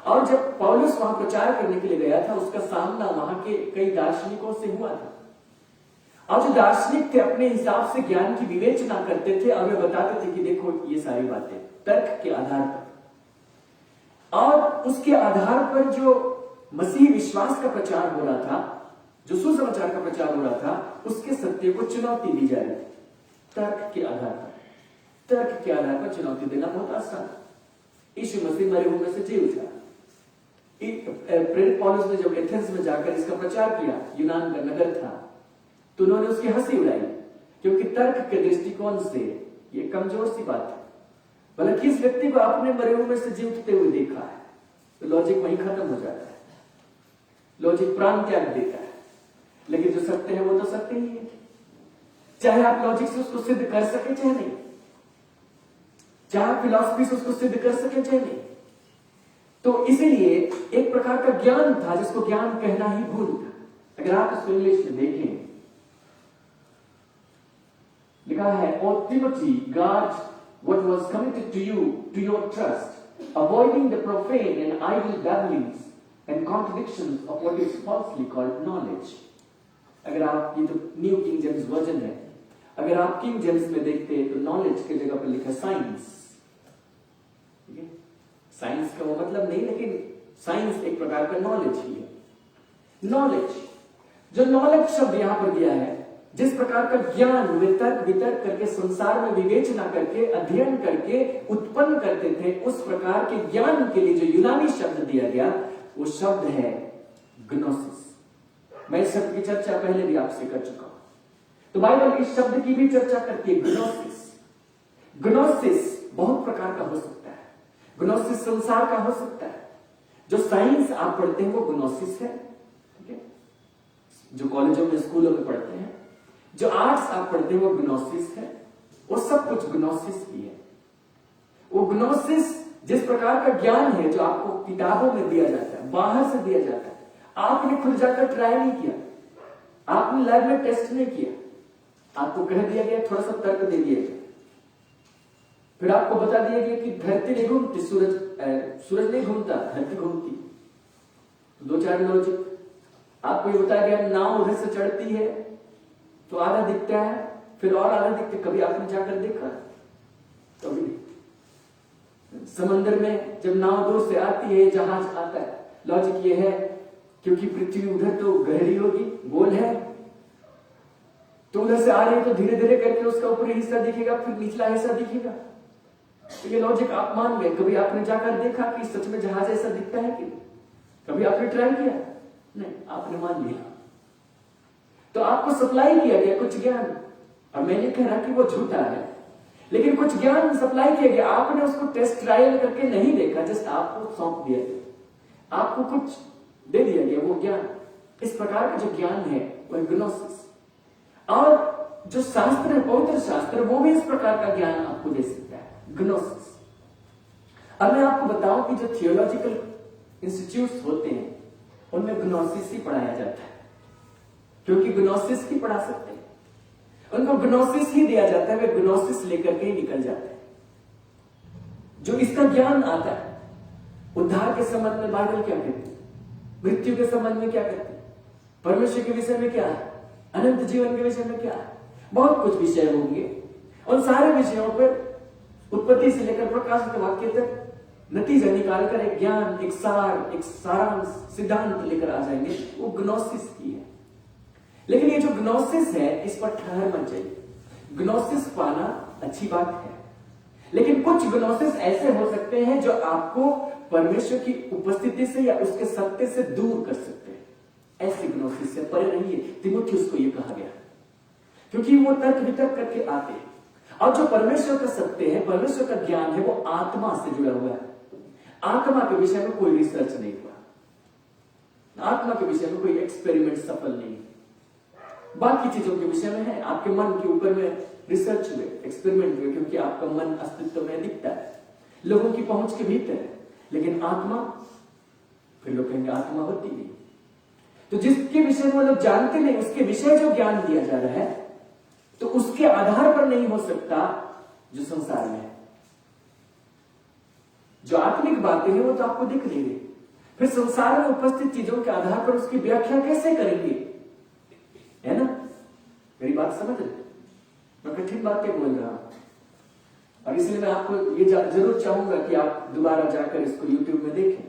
और जब पौलुस वहां प्रचार करने के लिए गया था, उसका सामना वहां के कई दार्शनिकों से हुआ था। और जो दार्शनिक थे अपने हिसाब से ज्ञान की विवेचना करते थे और वे बताते थे कि देखो ये सारी बातें तर्क के आधार पर, और उसके आधार पर जो मसीह विश्वास का प्रचार हो रहा था, जो सुसमाचार का प्रचार हो रहा था, उसके सत्य को चुनौती दी जा रही थी तर्क के आधार पर। तर्क के आधार पर चुनौती देना बहुत आसान। यीशु मसीह मरे हुए में से जी उठा। प्रेरित पौलुस ने जब एथेंस में जाकर इसका प्रचार किया, यूनान का नगर था, तो उन्होंने उसकी हंसी उड़ाई, क्योंकि तर्क के दृष्टिकोण से यह कमजोर सी बात है। बल्कि इस व्यक्ति को आपने मरे हुए में से जी उठते हुए देखा है, तो लॉजिक वहीं खत्म हो जाता है। लॉजिक प्राण त्याग देता है। लेकिन जो सत्य है वो तो सत्य ही है, चाहे आप लॉजिक से उसको सिद्ध कर सके चाहे नहीं, चाहे आप फिलॉसफी से उसको सिद्ध कर सके चाहे नहीं। तो इसीलिए एक प्रकार का ज्ञान था जिसको ज्ञान कहना ही भूल था। अगर आप इसको इंग्लिश में देखें, लिखा है, "O Timothy, guard what was committed to you, to your trust, avoiding the profane and idle babblings and contradictions of what is falsely called knowledge." अगर आप, ये तो न्यू किंग जेम्स वर्जन है, अगर आप किंग जेम्स में देखते हैं तो नॉलेज की जगह पर लिखा साइंस। ठीक है, साइंस का वो मतलब नहीं, लेकिन साइंस एक प्रकार का नॉलेज ही है। नॉलेज, जो नॉलेज शब्द यहां पर दिया है, जिस प्रकार का ज्ञान वे तर्क वितर्क करके संसार में विवेचना करके अध्ययन करके उत्पन्न करते थे, उस प्रकार के ज्ञान के लिए जो यूनानी शब्द दिया गया वो शब्द है ग्नोसिस। मैं इस शब्द की चर्चा पहले भी आपसे कर चुका हूं, तो बाइबल इस शब्द की भी चर्चा करती है, ग्नोसिस। ग्नोसिस बहुत प्रकार का हो सकता है। ग्नोसिस संसार का हो सकता है। जो साइंस आप पढ़ते हैं वो ग्नोसिस है, ठीक है, जो कॉलेजों में स्कूलों में पढ़ते हैं। जो आर्ट्स आप पढ़ते हैं वो ग्नोसिस है, वो सब कुछ ग्नोसिस ही है। वो ग्नोसिस जिस प्रकार का ज्ञान है जो आपको किताबों में दिया जाता है, बाहर से दिया जाता है, आपने खुद जाकर ट्राई नहीं किया, आपने लैब में टेस्ट नहीं किया, आपको कह दिया गया, थोड़ा सा तर्क दे दिया गया, फिर आपको बता दिया गया कि धरती नहीं घूमती, सूरज नहीं घूमता, धरती घूमती। दो चार लॉजिक आपको ये बताया गया, नाव उधर से चढ़ती है तो आधा दिखता है, फिर और आधा दिखता है। कभी आपने जाकर देखा? कभी नहीं। समंदर में जब नाव दूर से आती है, जहाज आता है, लॉजिक ये है क्योंकि पृथ्वी उधर तो गहरी होगी, गोल है, तो उधर से आ रही है तो धीरे धीरे करके उसका ऊपरी हिस्सा दिखेगा, फिर निचला हिस्सा दिखेगा। तो ये लॉजिक आप मान गए। कभी आपने जाकर देखा कि सच में जहाज ऐसा दिखता है कि कभी आपने ट्राई किया? नहीं, आपने मान लिया। तो आपको सप्लाई किया गया कुछ ज्ञान, और मैं नहीं कह रहा कि वो झूठा है, लेकिन कुछ ज्ञान सप्लाई किया गया, आपने उसको टेस्ट ट्रायल करके नहीं देखा, जस्ट आपको सौंप दिया गया, आपको कुछ दे दिया गया वो ज्ञान। इस प्रकार का जो ज्ञान है वह ग्नोसिस। और जो शास्त्र है, पवित्र शास्त्र, वो भी इस प्रकार का ज्ञान आपको दे सकता है, ग्नोसिस। अब मैं आपको बताऊं कि जो थियोलॉजिकल इंस्टीट्यूट्स होते हैं उनमें ग्नोसिस ही पढ़ाया जाता है, क्योंकि ग्नोसिस ही पढ़ा सकते हैं, उनको ग्नोसिस ही दिया जाता है, वे ग्नोसिस लेकर के ही निकल जाते हैं। जो इसका ज्ञान आता है, उद्धार के संबंध में बाइबल क्या कहती है, मृत्यु के संबंध में क्या कहती है, परमेश्वर के विषय में क्या है, अनंत जीवन के विषय में क्या है, बहुत कुछ विषय होंगे। उन सारे विषयों पर उत्पत्ति से लेकर प्रकाश के वाक्य तक नतीजा निकालकर एक ज्ञान, एक सार, एक सारांश, सिद्धांत लेकर आ जाएंगे, वो ग्नोसिस की है। लेकिन ये जो ग्नोसिस है, इस पर ठहर मत जाइए। ग्नोसिस पाना अच्छी बात है, लेकिन कुछ ग्नोसिस ऐसे हो सकते हैं जो आपको परमेश्वर की उपस्थिति से या उसके सत्य से दूर कर सकते हैं। ऐसी ग्नोसिस से परे रहिए। तीमुथियुस को यह कहा गया, क्योंकि वो तर्क वितर्क करके आते हैं, और जो परमेश्वर का सत्य है, परमेश्वर का ज्ञान है, वो आत्मा से जुड़ा हुआ है। आत्मा के विषय में कोई रिसर्च नहीं हुआ, आत्मा के विषय में कोई एक्सपेरिमेंट सफल नहीं। बाकी चीजों के विषय में है, आपके मन के ऊपर में रिसर्च हुए, एक्सपेरिमेंट हुए, क्योंकि आपका मन अस्तित्व में दिखता है, लोगों की पहुंच के भीतर है। लेकिन आत्मा, फिर लोग कहेंगे आत्मा होती नहीं। तो जिसके विषय में वो लोग जानते नहीं, उसके विषय जो ज्ञान दिया जा रहा है, तो उसके आधार पर नहीं हो सकता जो संसार में है। जो आत्मिक बातें हैं वो तो आपको दिख नहीं रही, फिर संसार में उपस्थित चीजों के आधार पर उसकी व्याख्या कैसे करेंगे? है ना? मेरी बात समझ रहे? मैं कठिन बातें बोल रहा हूं और इसलिए मैं आपको ये जरूर चाहूंगा कि आप दोबारा जाकर इसको YouTube में देखें।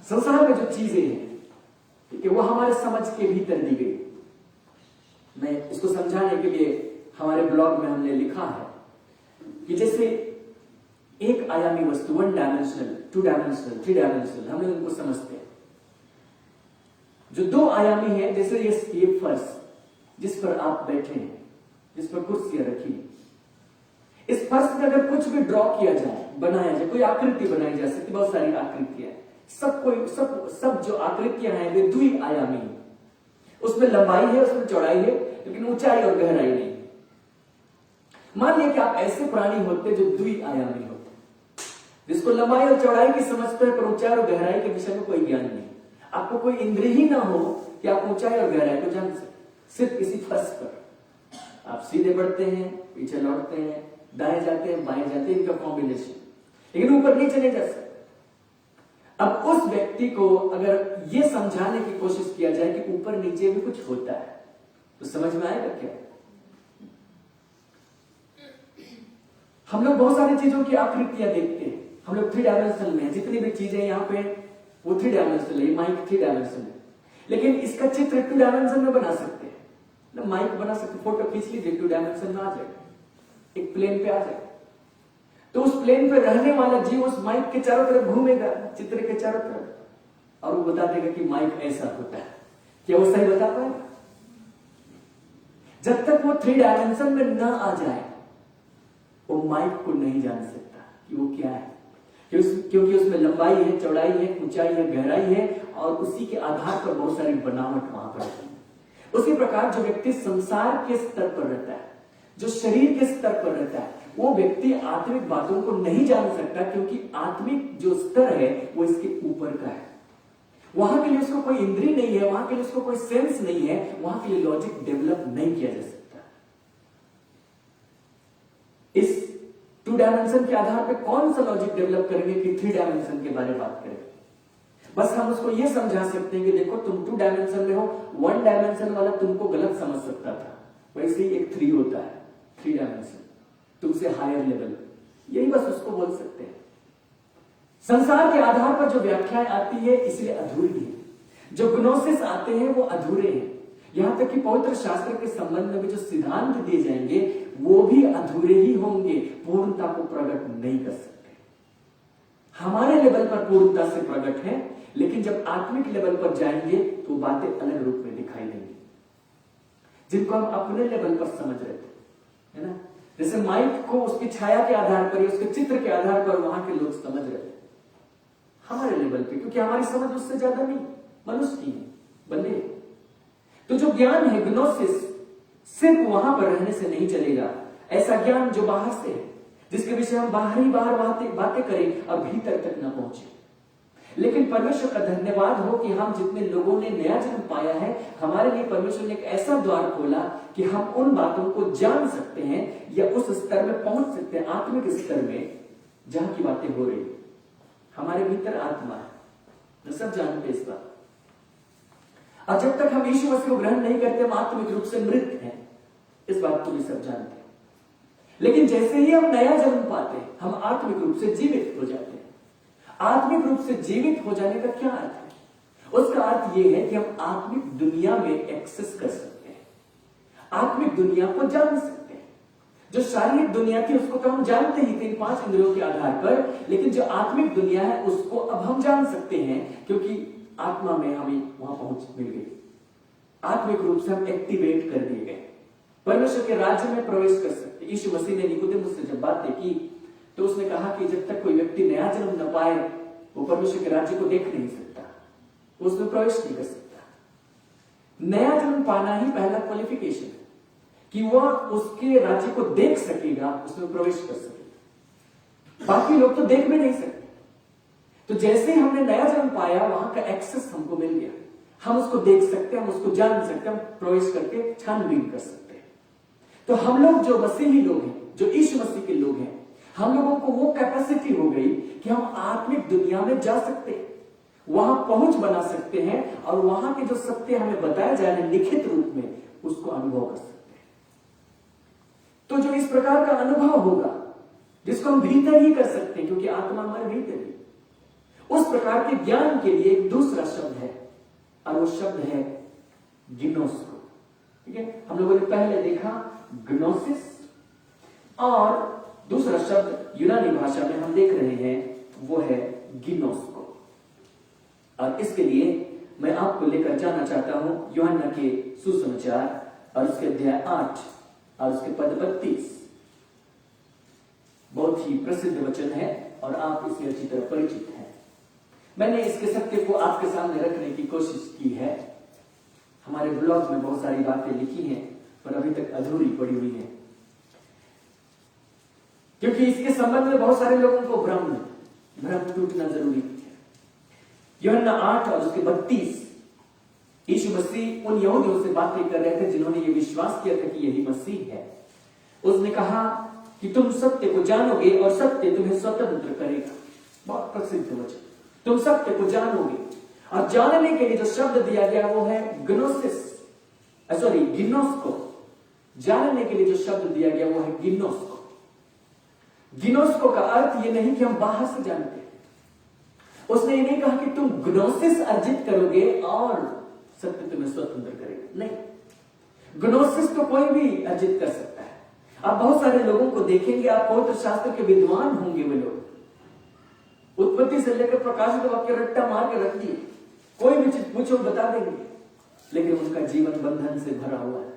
संसार में जो चीजें हैं, ठीक है, वो हमारे समझ के भीतर दी गई। मैं इसको समझाने के लिए हमारे ब्लॉग में हमने लिखा है कि जैसे एक आयामी वस्तु, 1 डायमेंशनल, 2 डायमेंशनल, 3 डायमेंशनल, हम लोग उनको समझते हैं। जो 2 आयामी है, जैसे ये फर्श जिस पर आप बैठे हैं, जिस पर कुर्सियां रखी हैं, इस फर्श में अगर कुछ भी ड्रॉ किया जाए, बनाया जाए, कोई आकृति बनाई जा सकती, बहुत सारी आकृतियां, सब जो आकृतियां हैं वे द्विआयामी है। उसमें लंबाई है, उसमें चौड़ाई है, लेकिन ऊंचाई और गहराई नहीं। मान लिया कि आप ऐसे प्राणी होते जो द्विआयामी होते, जिसको लंबाई और चौड़ाई की समझते हैं, पर ऊंचाई और गहराई के विषय में कोई ज्ञान नहीं। आपको कोई इंद्रिय ही ना हो कि आप ऊंचाई और गहराई को जान सके। सिर्फ किसी फर्श पर आप सीधे बढ़ते हैं, पीछे लौटते हैं, दाएं जाते हैं, बाएं जाते हैं, इनका कॉम्बिनेशन, लेकिन ऊपर नीचे नहीं जा सकते। अब उस व्यक्ति को अगर यह समझाने की कोशिश किया जाए कि ऊपर नीचे भी कुछ होता है, तो समझ में आएगा क्या? हम लोग बहुत सारी चीजों की आकृतियां देखते हैं, हम लोग 3 डायमेंशनल में, जितनी भी चीजें यहां पे वो 3 डायमेंशनल है, माइक 3 डायमेंशनल है, लेकिन इसका चित्र 2 डायमेंशन में बना सकते हैं ना, माइक बना सकते, फोटो खींच लीजिए, 2 डायमेंशन में आ जाएगा, एक प्लेन पे आ जाएगा। तो उस प्लेन पे रहने वाला जीव उस माइक के चारों तरफ घूमेगा, चित्र के चारों तरफ, और वो बता देगा कि माइक ऐसा होता है। क्या वो सही बता पाएगा? जब तक वो 3 डायमेंशन में ना आ जाए, वो माइक को नहीं जान सकता कि वो क्या है, क्योंकि उसमें लंबाई है, चौड़ाई है, ऊंचाई है, गहराई है, और उसी के आधार पर बहुत सारी बनावट वहां पर है। उसी प्रकार जो व्यक्ति संसार के स्तर पर रहता है, जो शरीर के स्तर पर रहता है, वो व्यक्ति आत्मिक बातों को नहीं जान सकता, क्योंकि आत्मिक जो स्तर है वो इसके ऊपर का है। वहां के लिए उसको कोई इंद्रिय नहीं है, वहां के लिए उसको कोई सेंस नहीं है, वहां के लिए लॉजिक डेवलप नहीं किया जा सकता। इस 2 डायमेंशन के आधार पर कौन सा लॉजिक डेवलप करेंगे कि 3 डायमेंशन के बारे में बात करें? बस हम उसको यह समझा सकते हैं कि देखो तुम 2 डायमेंशन में हो, 1 डायमेंशन वाला तुमको गलत समझ सकता था, वैसे ही एक 3 होता है, 3 डायमेंशन, तुमसे हायर लेवल, यही बस उसको बोल सकते हैं। संसार के आधार पर जो व्याख्याएं आती है इसलिए अधूरी है, जो ग्नोसिस आते हैं वो अधूरे हैं, यहां तक कि पवित्र शास्त्र के संबंध में भी जो सिद्धांत दिए जाएंगे वो भी अधूरे ही होंगे, पूर्णता को प्रकट नहीं कर सकते। हमारे लेवल पर पूर्णता से प्रकट है, लेकिन जब आत्मिक लेवल पर जाएंगे तो बातें अलग रूप में दिखाई देंगी, जिनको हम अपने लेवल पर समझ रहे थे, है ना? जैसे माइक को उसकी छाया के आधार पर या उसके चित्र के आधार पर वहां के लोग समझ रहे थे, हमारे लेवल पे, क्योंकि हमारी समझ उससे ज्यादा नहीं, मनुष्य की है, बंदे। तो जो ज्ञान है ग्नोसिस, सिर्फ वहां पर रहने से नहीं चलेगा। ऐसा ज्ञान जो बाहर से है, जिसके विषय हम बाहर बातें करें और भीतर तक न पहुंचे। लेकिन परमेश्वर का धन्यवाद हो कि हम जितने लोगों ने नया जन्म पाया है, हमारे लिए परमेश्वर ने एक ऐसा द्वार खोला कि हम उन बातों को जान सकते हैं या उस स्तर में पहुंच सकते हैं, आत्मिक स्तर में, जहां की बातें हो रही। हमारे भीतर आत्मा है, हम सब जानते हैं इस बात। और जब तक हम यीशु मसीह को ग्रहण नहीं करते, हम आत्मिक रूप से मृत हैं, इस बात को भी सब जानते हैं। लेकिन जैसे ही हम नया जन्म पाते हैं, हम आत्मिक रूप से जीवित हो जाते हैं। आत्मिक रूप से जीवित हो जाने का क्या अर्थ है? उसका अर्थ यह है कि हम आत्मिक दुनिया में एक्सेस कर सकते हैं, आत्मिक दुनिया को जान सकते हैं। जो शारीरिक दुनिया थी उसको तो हम जानते ही थे 5 इंद्रियों के आधार पर, लेकिन जो आत्मिक दुनिया है उसको अब हम जान सकते हैं, क्योंकि आत्मा में हमें वहां पहुंच मिल गई। आत्मिक रूप से हम एक्टिवेट कर दिए गए, परमेश्वर के राज्य में प्रवेश कर सकते। यीशु मसीह ने निकोदेमुस से जब बातें की तो उसने कहा कि जब तक कोई व्यक्ति नया जन्म न पाए वो परमेश्वर के राज्य को देख नहीं सकता, वो उसमें प्रवेश नहीं कर सकता। नया जन्म पाना ही पहला क्वालिफिकेशन है कि वह उसके राज्य को देख सकेगा, उसमें प्रवेश कर सकेगा। बाकी लोग तो देख भी नहीं सकते। तो जैसे ही हमने नया जन्म पाया, वहां का एक्सेस हमको मिल गया, हम उसको देख सकते हैं, हम उसको जान सकते हैं, हम प्रवेश करके छानबीन कर सकते हैं। तो हम लोग जो मसीही लोग हैं, जो यीशु मसीह के लोग हैं, हम लोगों को वो कैपेसिटी हो गई कि हम आत्मिक दुनिया में जा सकते हैं, वहां पहुंच बना सकते हैं और वहां के जो सत्य हमें बताए जा रहे हैं लिखित रूप में उसको अनुभव कर सकते हैं। तो जो इस प्रकार का अनुभव होगा जिसको हम भीतर ही कर सकते हैं क्योंकि आत्मा हमारे भीतर ही, उस प्रकार के ज्ञान के लिए एक दूसरा शब्द है और वो शब्द है गिनोस्को। ठीक है, हम लोगों ने पहले देखा ग्नोसिस और दूसरा शब्द यूनानी भाषा में हम देख रहे हैं वो है गिनोस्को। और इसके लिए मैं आपको लेकर जाना चाहता हूं यूहन्ना के सुसमाचार और उसके अध्याय 8 और उसके पद 32। बहुत ही प्रसिद्ध वचन है और आप इससे अच्छी तरह परिचित हैं। मैंने इसके सत्य को आपके सामने रखने की कोशिश की है। हमारे ब्लॉग में बहुत सारी बातें लिखी हैं पर अभी तक अधूरी पड़ी हुई है क्योंकि इसके संबंध में बहुत सारे लोगों को भ्रम टूटना जरूरी है। यूहन्ना 8 और उसके 32, यीशु मसीह उन यहूदियों से बातें कर रहे थे जिन्होंने ये विश्वास किया था कि यही मसीह है। उसने कहा कि तुम सत्य को जानोगे और सत्य तुम्हें स्वतंत्र करेगा। बहुत प्रसिद्ध वचन, तुम सत्य को जानोगे और जानने के लिए जो शब्द दिया गया वो है गिनोस्को। जानने के लिए जो शब्द दिया गया वो है गिनोस्को। गिनोस्को का अर्थ ये नहीं कि हम बाहर से जानते हैं। उसने ये नहीं कहा कि तुम ग्नोसिस अर्जित करोगे और सत्य तुम्हें स्वतंत्र करेगा। नहीं, ग्नोसिस तो कोई भी अर्जित कर सकता है। आप बहुत सारे लोगों को देखेंगे, आप पवित्र शास्त्र के विद्वान होंगे, वे लोग उत्पत्ति से लेकर प्रकाशित वाक्य रट्टा मार के रख दिए, कोई भी चीज पूछो बता देंगे, लेकिन उनका जीवन बंधन से भरा हुआ है,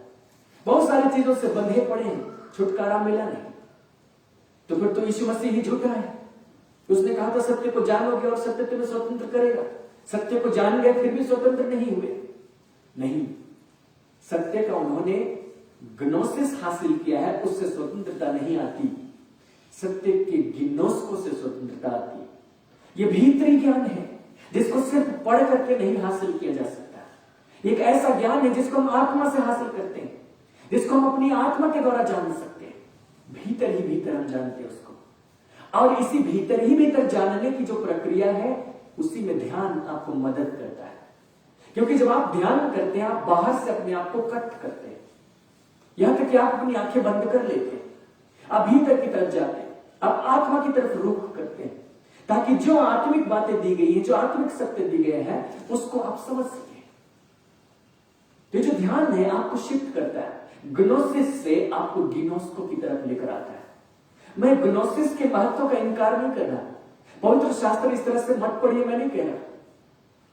बहुत सारी चीजों से बंधे पड़े हैं, छुटकारा मिला नहीं। तो फिर तो यीशु मसीह ही झूठा है। उसने कहा था सत्य को जानोगे और सत्य तुम्हें स्वतंत्र करेगा। सत्य को जान गए फिर भी स्वतंत्र नहीं हुए। नहीं, सत्य का उन्होंने ग्नोसिस हासिल किया है, उससे स्वतंत्रता नहीं आती। सत्य के गिनोस्को से स्वतंत्रता आती है। यह भीतरी ज्ञान है जिसको सिर्फ पढ़ करके नहीं हासिल किया जा सकता। एक ऐसा ज्ञान है जिसको हम आत्मा से हासिल करते हैं, जिसको हम अपनी आत्मा के द्वारा जान सकते हैं। भीतर ही भीतर हम जानते हैं उसको, और इसी भीतर ही भीतर जानने की जो प्रक्रिया है उसी में ध्यान आपको मदद करता है। क्योंकि जब आप ध्यान करते हैं आप बाहर से अपने आप को कट करते हैं, यहां तक कि आप अपनी आंखें बंद कर लेते हैं, आप भीतर की तरफ जाते हैं, आप आत्मा की तरफ रुख करते हैं ताकि जो आत्मिक बातें दी गई है, जो आत्मिक सत्य दी गए हैं उसको आप समझ सकें। तो जो ध्यान है आपको शिफ्ट करता है, ग्नोसिस से आपको गिनोस्को की तरफ लेकर आता है। मैं ग्नोसिस के महत्व का इनकार नहीं कर रहा। पवित्र शास्त्र इस तरह से मत पढ़िए मैं नहीं कह रहा,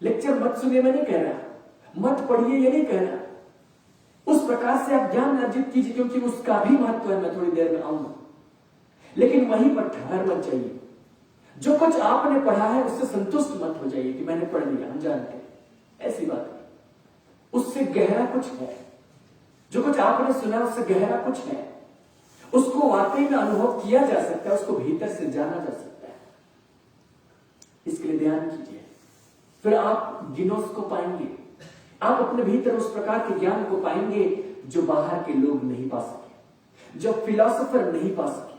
लेक्चर मत सुनिए मैं नहीं कह रहा, मत पढ़िए ये नहीं कह रहा। उस प्रकार से आप ज्ञान अर्जित कीजिए क्योंकि उसका भी महत्व है, मैं थोड़ी देर में आऊंगा। लेकिन वहीं पर ठहर मत जाइए। जो कुछ आपने पढ़ा है उससे संतुष्ट मत हो जाइए कि मैंने पढ़ लिया, हम जानते हैं, ऐसी बात है। उससे गहरा कुछ है। जो कुछ आपने सुना उससे गहरा कुछ है, उसको वाकई में अनुभव किया जा सकता है, उसको भीतर से जाना जा सकता है। इसके लिए ध्यान कीजिए, फिर आप गिनोस को पाएंगे। आप अपने भीतर उस प्रकार के ज्ञान को पाएंगे जो बाहर के लोग नहीं पा सके, जो फिलोसोफर नहीं पा सके,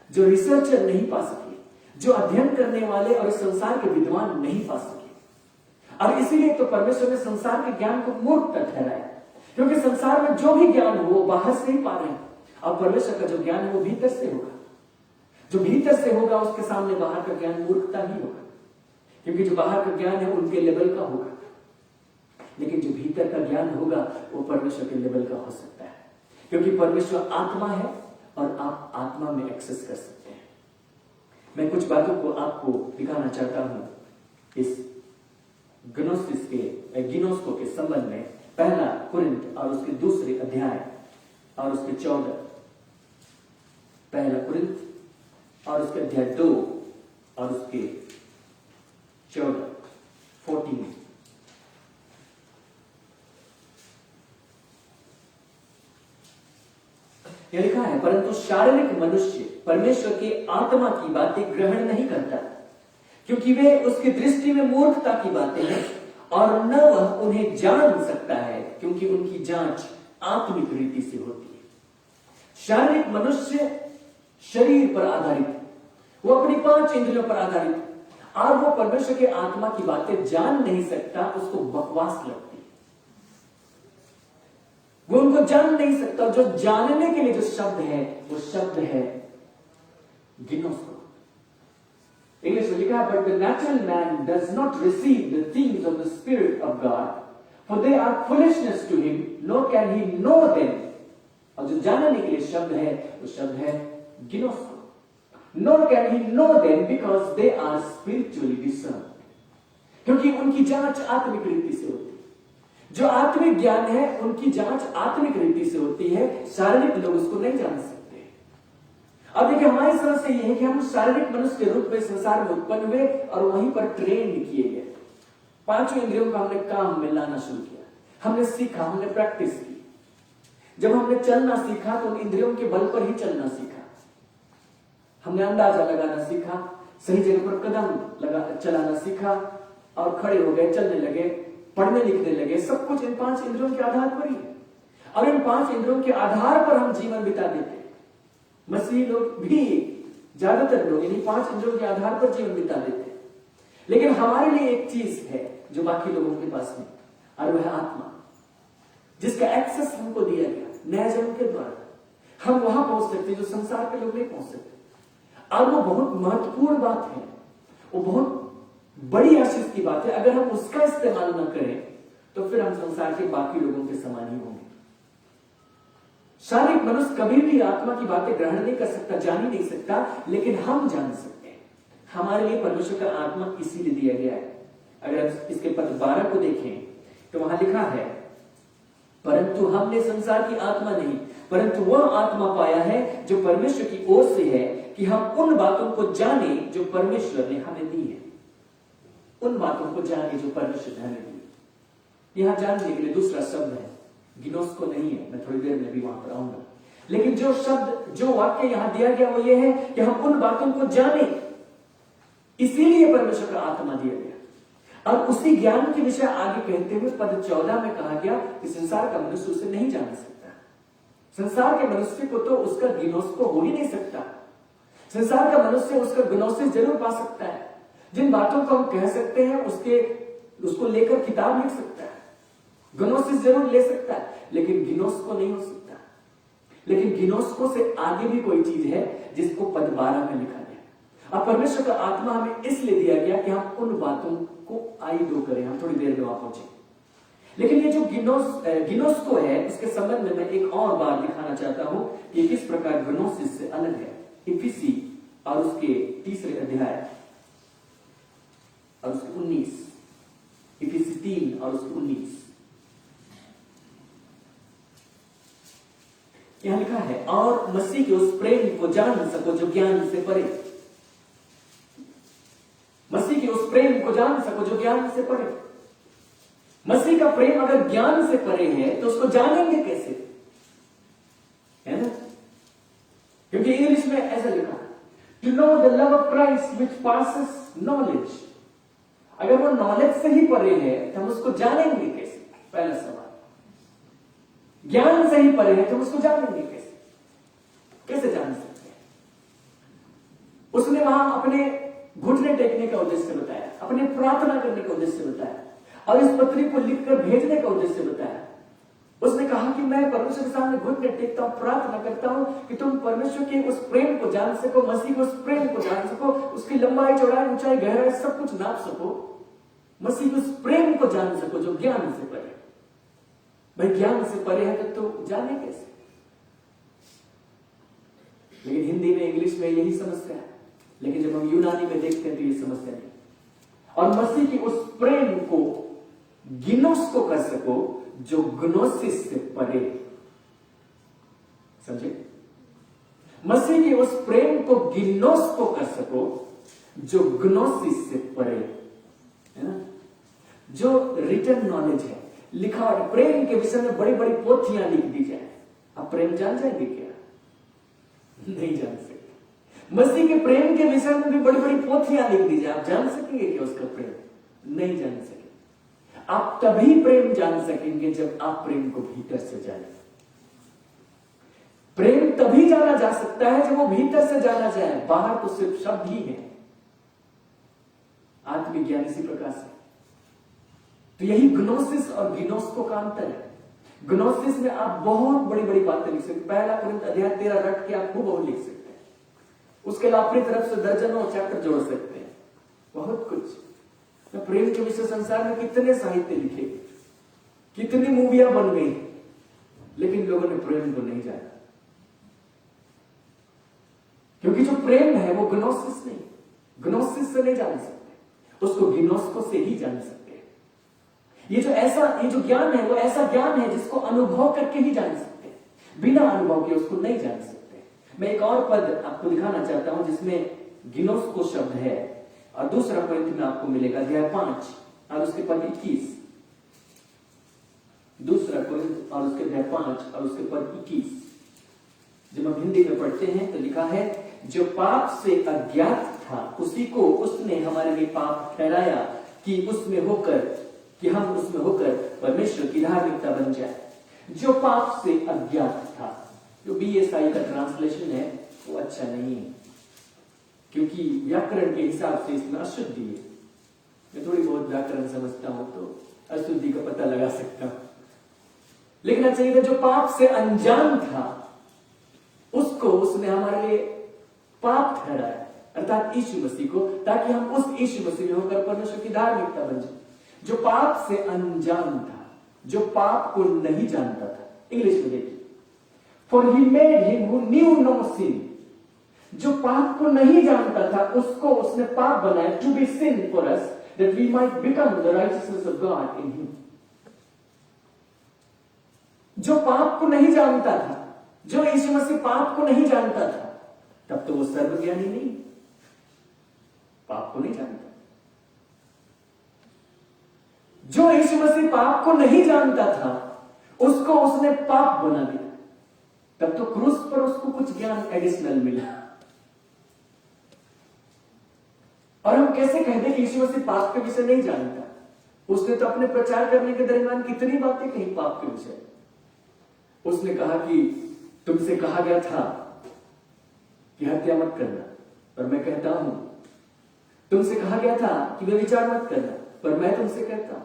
जो रिसर्चर नहीं पा सके, जो अध्ययन करने वाले और संसार के विद्वान नहीं पा सके। और इसीलिए तो परमेश्वर ने संसार के ज्ञान को मूर्खता ठहराया, क्योंकि संसार में जो भी ज्ञान हो वो बाहर से ही पा रहे हैं, और परमेश्वर का जो ज्ञान है वो भीतर से होगा। जो भीतर से होगा उसके सामने बाहर का ज्ञान मूर्खता ही होगा, क्योंकि जो बाहर का ज्ञान है उनके लेवल का होगा, लेकिन जो भीतर का ज्ञान होगा वो परमेश्वर के लेवल का हो सकता है, क्योंकि परमेश्वर आत्मा है और आप आत्मा में एक्सेस कर सकते हैं। मैं कुछ बातों को आपको दिखाना चाहता हूं इस गिनोस्को के संबंध में। पहला कुरिन्थ और उसके दूसरे अध्याय और उसके 14, पहला कुरिन्थ और उसके अध्याय 2 और उसके 14 यह लिखा है, परंतु शारीरिक मनुष्य परमेश्वर की आत्मा की बातें ग्रहण नहीं करता, क्योंकि वे उसकी दृष्टि में मूर्खता की बातें हैं और न वह उन्हें जान सकता है, क्योंकि उनकी जांच आत्मिक रीति से होती है। शारीरिक मनुष्य शरीर पर आधारित है, वो अपनी 5 इंद्रियों पर आधारित है और वो परमेश्वर के आत्मा की बातें जान नहीं सकता, उसको बकवास लगती है, वो उनको जान नहीं सकता। जो जानने के लिए जो शब्द है वो शब्द है गिनोस्को। इंग्लिश में लिखा है, but the natural man does not receive the things of the spirit of God for they are foolishness to him, nor can he know them. और जो जानने के लिए शब्द है वो शब्द है गिनोस्को। Nor can he know them because they are spiritually discerned, क्योंकि उनकी जांच आत्मिक रीति से होती है। जो आत्मिक ज्ञान है उनकी जांच आत्मिक रीति से होती है, शारीरिक लोग उसको नहीं जान सकते। अब देखिए, हमारी समस्या यह है कि हम शारीरिक मनुष्य के रूप में संसार में उत्पन्न हुए और वहीं पर ट्रेन किए गए। 5 इंद्रियों का हमने काम में लाना शुरू किया, हमने सीखा, हमने प्रैक्टिस की। जब हमने चलना सीखा तो उन इंद्रियों के बल पर ही चलना सीखा। हमने अंदाजा लगाना सीखा, सही जगह पर कदम चलाना सीखा और खड़े हो गए, चलने लगे, पढ़ने लिखने लगे। सब कुछ इन 5 इंद्रियों के आधार पर ही है और इन 5 इंद्रियों के आधार पर हम जीवन बिता देते हैं। मसीही लोग भी, ज्यादातर लोग इन्हीं 5 इंद्रियों के आधार पर जीवन बिता देते हैं। लेकिन हमारे लिए एक चीज है जो बाकी लोगों के पास नहीं, और वह आत्मा, जिसका एक्सेस हमको दिया गया नया जन्म के द्वारा। हम वहां पहुंच सकते हैं जो संसार के लोग नहीं पहुंच सकते। और वो बहुत महत्वपूर्ण बात है, वो बहुत बड़ी आशीष की बात है। अगर हम उसका इस्तेमाल न करें तो फिर हम संसार के बाकी लोगों के समान ही होंगे। शारीरिक मनुष्य कभी भी आत्मा की बातें ग्रहण नहीं कर सकता, जान ही नहीं सकता, लेकिन हम जान सकते हैं। हमारे लिए परमेश्वर का आत्मा इसीलिए दिया गया है। अगर इसके पद 12 को देखें तो वहां लिखा है, परंतु हमने संसार की आत्मा नहीं, परंतु वह आत्मा पाया है जो परमेश्वर की ओर से है, कि हम उन बातों को जाने जो परमेश्वर ने हमें दी है। उन बातों को जाने जो परमेश्वर ने हमें दी। यहां जानने के लिए दूसरा शब्द है, गिनोस्को नहीं है, मैं थोड़ी देर में भी वहां पर आऊंगा। लेकिन जो शब्द, जो वाक्य यहां दिया गया वो ये है कि हम उन बातों को जाने, इसीलिए परमेश्वर का आत्मा दिया गया। और उसी ज्ञान के विषय आगे कहते हुए पद 14 में कहा गया कि संसार का मनुष्य उसे नहीं जान सकता। संसार के मनुष्य को तो उसका गिनोस्को हो ही नहीं सकता। संसार का मनुष्य उसका गिनोसिस जरूर पा सकता है। जिन बातों को हम कह सकते हैं उसको लेकर किताब लिख सकता है, गिनोसिस जरूर ले सकता है, लेकिन गिनोस्को नहीं हो सकता। लेकिन गिनोस्को से आगे भी कोई चीज है जिसको पद 12 में लिखा गया। अब परमेश्वर का आत्मा हमें इसलिए दिया गया कि हम उन बातों को आइडो करें। हम थोड़ी देर में वहां पहुंचे, लेकिन ये जो गिनोस्को है उसके संबंध में मैं एक और बात दिखाना चाहता हूं कि किस प्रकार गिनोसिस से अलग है। इफिसी और उसके 3 अध्याय और उसके 19, इफिसी 3 और उसके 19, यहां लिखा है, और मसीह के उस प्रेम को जान सको जो ज्ञान से परे। मसीह के उस प्रेम को जान सको जो ज्ञान से परे। मसीह का प्रेम अगर ज्ञान से परे है तो उसको जानेंगे कैसे, है ना? क्योंकि इंग्लिश में ऐसा लिखा है, to know the love of Christ which passes knowledge. अगर वो नॉलेज से ही परे है तो हम उसको जानेंगे कैसे? पहला सवाल। ज्ञान से ही परे है तो हम उसको जानेंगे कैसे? कैसे जान सकते हैं? उसने वहां अपने घुटने टेकने का उद्देश्य बताया, अपने प्रार्थना करने का उद्देश्य बताया और इस पत्री को लिखकर भेजने का उद्देश्य बताया। उसने कहा कि मैं परमेश्वर के सामने घुटने टेकता हूं, प्रार्थना करता हूं कि तुम परमेश्वर के उस प्रेम को जान सको, मसीह के उस प्रेम को जान सको, उसकी लंबाई, चौड़ाई, ऊंचाई, गहराई सब कुछ नाप सको, मसीह के उस प्रेम को जान सको जो ज्ञान से परे। भाई ज्ञान से परे है तो जाने कैसे? लेकिन हिंदी में, इंग्लिश में यही समस्या है, लेकिन जब हम यूनानी में देखते हैं तो ये समस्या नहीं। और मसीह की उस प्रेम को गिनोस्को कर सको जो ग्नोसिस से परे। समझे? मसीह के उस प्रेम को गिनोस्को कर सको जो ग्नोसिस से परे, है ना? जो रिटन नॉलेज है, लिखा हुआ प्रेम के विषय में बड़ी बड़ी पोथियां लिख दी जाए। आप प्रेम जान जाएंगे क्या? नहीं जान सकते। मसीह के प्रेम के विषय में भी बड़ी बड़ी पोथियां लिख दी जाए, आप जान सकेंगे क्या उसका प्रेम? नहीं जान सकेंगे। आप तभी प्रेम जान सकेंगे जब आप प्रेम को भीतर से जानें। प्रेम तभी जाना जा सकता है जब वो भीतर से जाना जाए, बाहर तो सिर्फ शब्द ही है। आत्मज्ञान इसी प्रकार से। तो यही ग्नोसिस और गिनोस्को का अंतर है। ग्नोसिस में आप बहुत बड़ी बड़ी बातें लिख सकते हैं। पहला कुरिन्थ अध्याय 13 रट के आप खूब लिख सकते हैं। उसके अलावा अपनी तरफ से दर्जनों चैप्टर जोड़ सकते हैं, बहुत कुछ। प्रेम के विषय संसार में कितने साहित्य लिखे, कितनी मूवियां बन गई, लेकिन लोगों ने प्रेम को नहीं जाना। क्योंकि जो प्रेम है वो ग्नोसिस नहीं, ग्नोसिस से नहीं जान सकते, उसको गिनोस्को से ही जान सकते हैं। ये जो ज्ञान है वो ऐसा ज्ञान है जिसको अनुभव करके ही जान सकते हैं, बिना अनुभव के उसको नहीं जान सकते। मैं एक और पद आपको दिखाना चाहता हूं जिसमें गिनोस्को शब्द है, और दूसरा कुरिन्थ में आपको मिलेगा अध्याय 5 और उसके पद 21। दूसरा कुरिन्थ और उसके अध्याय 5 और उसके पद 21 जब हम हिंदी में पढ़ते हैं तो लिखा है, जो पाप से अज्ञात था उसी को उसने हमारे लिए पाप ठहराया कि हम उसमें होकर परमेश्वर की धार्मिकता बन जाए। जो पाप से अज्ञात था, जो बीएसआई का ट्रांसलेशन है वो अच्छा नहीं है, क्योंकि व्याकरण के हिसाब से इसमें अशुद्धि है। मैं थोड़ी बहुत व्याकरण समझता हूं तो अशुद्धि का पता लगा सकता हूं। लिखना चाहिए था जो पाप से अनजान था उसको उसने हमारे लिए पाप ठहराया, अर्थात यीशु मसीह को, ताकि हम उस यीशु मसीह में होकर परमेश्वर की धार्मिकता बन जाए। जो पाप से अनजान था, जो पाप को नहीं जानता था, इंग्लिश में देखिए, for he made him who knew no sin. जो पाप को नहीं जानता था उसको उसने पाप बनाया, to be sin for us that we might become the righteousness of God in him. जो पाप को नहीं जानता था, जो यीशु मसीह पाप को नहीं जानता था, तब तो वो सर्वज्ञानी नहीं, पाप को नहीं जानता। जो यीशु मसीह पाप को नहीं जानता था उसको उसने पाप बना दिया, तब तो क्रूस पर उसको कुछ ज्ञान एडिशनल मिला। और हम कैसे कहते कि यीशु मसीह पाप के विषय नहीं जानता? उसने तो अपने प्रचार करने के दरमियान कितनी बातें कही पाप के विषय। उसने कहा कि तुमसे कहा गया था कि हत्या मत करना, पर मैं कहता हूं। तुमसे कहा गया था कि व्यभिचार मत करना, पर मैं तुमसे कहता हूं।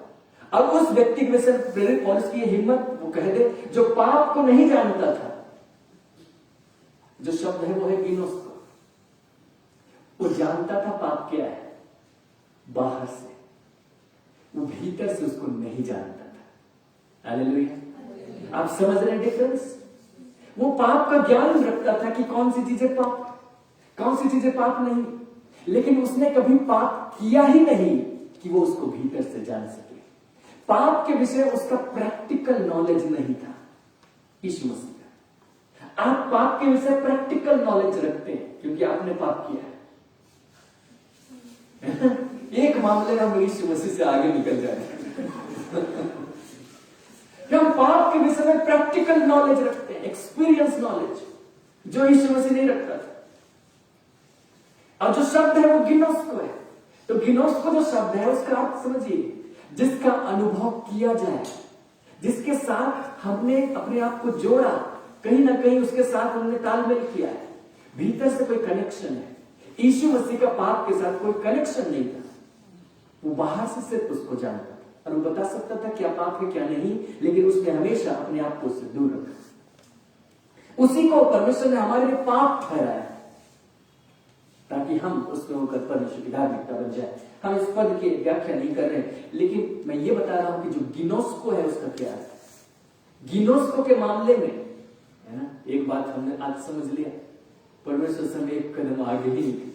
अब उस व्यक्ति के विषय प्रेरित पौलुस की हिम्मत, वो कह दे जो पाप को नहीं जानता था। जो शब्द है वो है गिनोस्को। वो जानता था पाप क्या है बाहर से, वो भीतर से उसको नहीं जानता था। हालेलुया। आप समझ रहे हैं डिफरेंस? वो पाप का ज्ञान रखता था कि कौन सी चीजें पाप, कौन सी चीजें पाप नहीं, लेकिन उसने कभी पाप किया ही नहीं कि वो उसको भीतर से जान सके। पाप के विषय उसका प्रैक्टिकल नॉलेज नहीं था यीशु मसीह का। आप पाप के विषय प्रैक्टिकल नॉलेज रखते हैं क्योंकि आपने पाप किया है। एक मामले में हम यीशु मसीह से आगे निकल जाएंगे। हम पाप के विषय में प्रैक्टिकल नॉलेज रखते हैं, एक्सपीरियंस नॉलेज, जो यीशु मसीह नहीं रखता था। और जो शब्द है वो गिनोस्को है। तो गिनोस्को जो शब्द है उसका अर्थ समझिए, जिसका अनुभव किया जाए, जिसके साथ हमने अपने आप को जोड़ा, कहीं ना कहीं उसके साथ हमने तालमेल किया है, भीतर से कोई कनेक्शन है। यीशु मसीह का पाप के साथ कोई कनेक्शन नहीं था, वो बाहर से सिर्फ उसको जानता था और वो बता सकता था क्या पाप है क्या नहीं, लेकिन उसने हमेशा अपने आप को उससे दूर रखा। उसी को परमेश्वर ने हमारे लिए पाप ठहराया ताकि हम उसमें होकर परमेश्वर की धार्मिकता बन जाए। हम इस पद की व्याख्या नहीं कर रहे, लेकिन मैं ये बता रहा हूं कि जो गिनोस्को है उसका क्या है। गिनोस्को के मामले में है ना, एक बात हमने आज समझ लिया, परमेश्वर से हम एक कदम आगे ही निकले।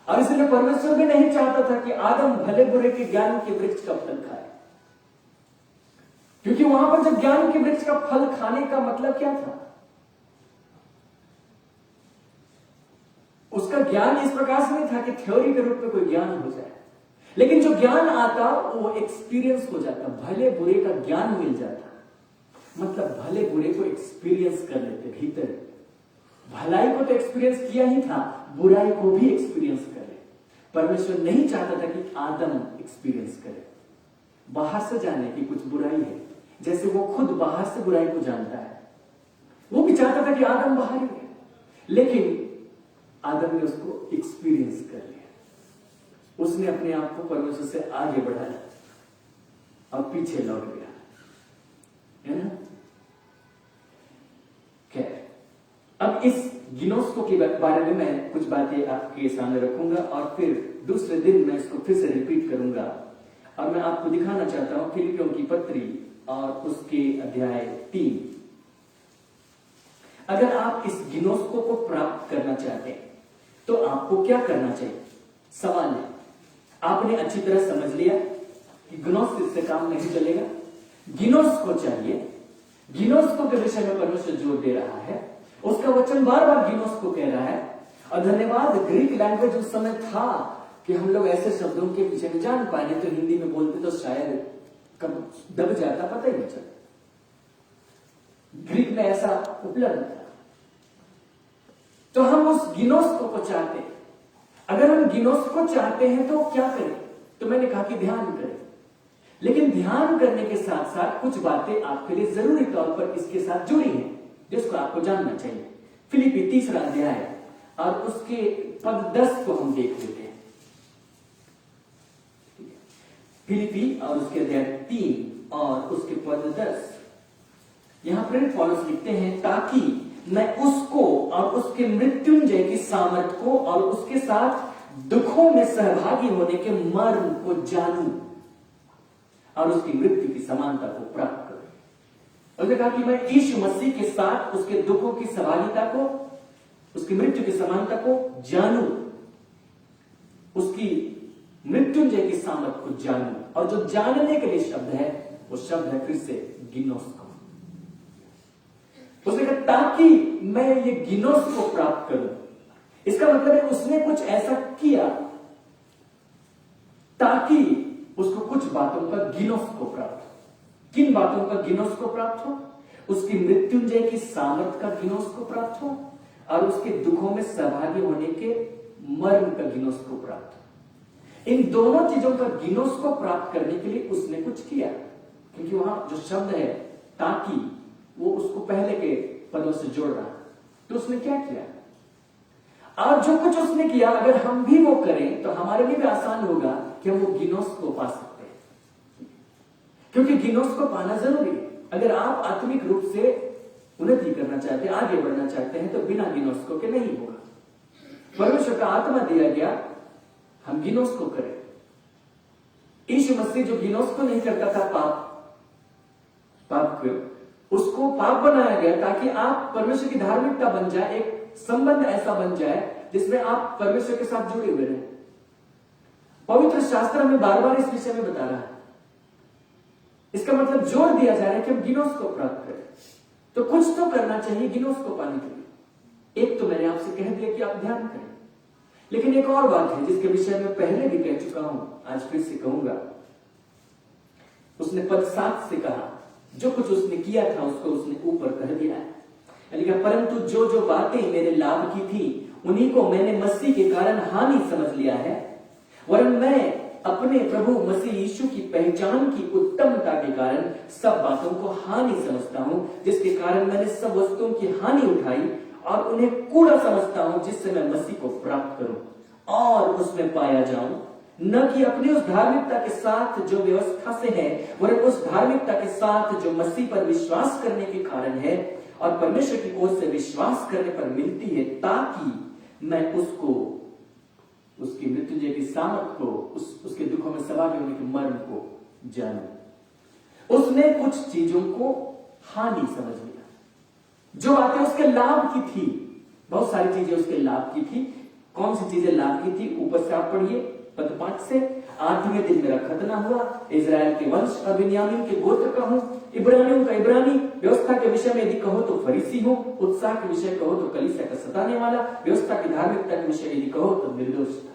और इसलिए परमेश्वर भी नहीं चाहता था कि आदम भले बुरे के ज्ञान के वृक्ष का फल खाए, क्योंकि वहां पर जब ज्ञान के वृक्ष का फल खाने का मतलब क्या था, उसका ज्ञान इस प्रकार से नहीं था कि थ्योरी के रूप में कोई ज्ञान हो जाए, लेकिन जो ज्ञान आता वो एक्सपीरियंस हो जाता, भले बुरे का ज्ञान मिल जाता, मतलब भले बुरे को एक्सपीरियंस कर लेते भीतर। भलाई को तो एक्सपीरियंस किया ही था, बुराई को भी एक्सपीरियंस करे। परमेश्वर नहीं चाहता था कि आदम एक्सपीरियंस करे, बाहर से जाने की कुछ बुराई है, जैसे वो खुद बाहर से बुराई को जानता है, वो भी चाहता था कि आदम बाहर ही रहे, लेकिन आदम ने उसको एक्सपीरियंस कर लिया। उसने अपने आप को परमेश्वर से आगे बढ़ाया और पीछे लौट गया, है ना। खैर, अब इस गिनोस्को के बारे में मैं कुछ बातें आपके सामने रखूंगा और फिर दूसरे दिन मैं इसको फिर से रिपीट करूंगा और मैं आपको दिखाना चाहता हूं फिलिपियों की पत्री और उसके अध्याय 3। अगर आप इस गिनोस्को को प्राप्त करना चाहते हैं तो आपको क्या करना चाहिए? सवाल है, आपने अच्छी तरह समझ लिया कि गिनोस्को से काम नहीं चलेगा, गिनोस्को चाहिए। गिनोस्को के विषय में परमेश्वर जोर दे रहा है, उसका वचन बार बार गिनोस्को कह रहा है। और धन्यवाद, ग्रीक लैंग्वेज उस समय था कि हम लोग ऐसे शब्दों के पीछे में जान पाए, नहीं तो हिंदी में बोलते तो शायद कब दब जाता पता ही नहीं चलता। ग्रीक में ऐसा उपलब्ध था। तो हम उस गिनोस्को को चाहते हैं। अगर हम गिनोस्को चाहते हैं तो क्या करें? तो मैंने कहा कि ध्यान करें, लेकिन ध्यान करने के साथ साथ कुछ बातें आपके लिए जरूरी तौर पर इसके साथ जुड़ी हैं जिसको आपको जानना चाहिए। फिलिपी 3 अध्याय और उसके पद 10 को हम देख लेते हैं। फिलिपी और उसके अध्याय 3 और उसके पद 10। यहां प्रेरित पौलुस लिखते हैं, ताकि मैं उसको और उसके मृत्युंजय की सामर्थ को और उसके साथ दुखों में सहभागी होने के मर्म को जानूं और उसकी मृत्यु की समानता को प्राप्त करूं। उसने कहा कि मैं यीशु मसीह के साथ उसके दुखों की सहभागिता को, उसकी मृत्यु की समानता को जानूं, उसकी मृत्युंजय की सामर्थ को जानूं। और जो जानने के लिए शब्द है वो शब्द है फिर से गिनोस्को। उसने कहा ताकि मैं ये गिनोस्को प्राप्त करूं। इसका मतलब है उसने कुछ ऐसा किया ताकि उसको कुछ बातों का गिनोस्को प्राप्त हो। किन बातों का गिनोस्को प्राप्त हो? उसकी मृत्युंजय की सामर्थ का गिनोस्को प्राप्त हो और उसके दुखों में सहभागी होने के मर्म का गिनोस्को प्राप्त हो। इन दोनों चीजों का गिनोस्को प्राप्त करने के लिए उसने कुछ किया, क्योंकि वहां जो शब्द है ताकि, वो उसको पहले के पदों से जोड़ रहा। तो उसने क्या किया? और जो कुछ उसने किया अगर हम भी वो करें तो हमारे लिए भी आसान होगा कि हम वो गिनोस्को पा सकते हैं, क्योंकि गिनोस्को पाना जरूरी है। अगर आप आत्मिक रूप से उन्नति करना चाहते हैं, आगे बढ़ना चाहते हैं, तो बिना गिनोस्को के नहीं होगा। परमेश्वर का आत्मा दिया गया, हम गिनोस्को करें। यीशु मसीह जो गिनोस्को नहीं करता था पाप को, उसको पाप बनाया गया ताकि आप परमेश्वर की धार्मिकता बन जाए, एक संबंध ऐसा बन जाए जिसमें आप परमेश्वर के साथ जुड़े हुए रहें। पवित्र शास्त्र हमें बार बार इस विषय में बता रहा है। इसका मतलब जोर दिया जा रहा है कि हम गिनोस्को प्राप्त करें, तो कुछ तो करना चाहिए गिनोस्को पाने के लिए। एक तो मैंने आपसे कह दिया कि आप ध्यान करें, लेकिन एक और बात है जिसके विषय में पहले भी कह चुका हूं, आज फिर से कहूंगा। उसने पद 7 से कहा, जो कुछ उसने किया था उसको उसने ऊपर कह दिया है। परंतु जो जो बातें मेरे लाभ की थी उन्हीं को मैंने मसीह के कारण हानि समझ लिया है, वरन मैं अपने प्रभु मसीह यीशु की पहचान की उत्तमता के कारण सब बातों को हानि समझता हूं, जिसके कारण मैंने सब वस्तुओं की हानि उठाई और उन्हें कूड़ा समझता हूं, जिससे मैं मसीह को प्राप्त करूं और उसमें पाया जाऊं, न कि अपनी उस धार्मिकता के साथ जो व्यवस्था से है, वरन उस धार्मिकता के साथ जो मसीह पर विश्वास करने के कारण है और परमेश्वर की ओर से विश्वास करने पर मिलती है, ताकि मैं उसको, उसकी मृत्युंजय की सामर्थ को, उसके दुखों में सहभागी होने के मर्म को जानूं। उसने कुछ चीजों को हानि समझ लिया, जो बातें उसके लाभ की थी। बहुत सारी चीजें उसके लाभ की थी। कौन सी चीजें लाभ की थी? ऊपर से आप पढ़िए पद 5 से। 8वें दिन मेरा खतना हुआ, इजराइल के वंश और बिन्यामीन के गोत्र का हूं, इब्रानियों का इब्रानी, व्यवस्था के विषय में यदि कहो तो फरीसी हूं, उत्साह के विषय कहो तो कलीसिया का सताने वाला, व्यवस्था की धार्मिकता के विषय यदि कहो तो निर्दोष था।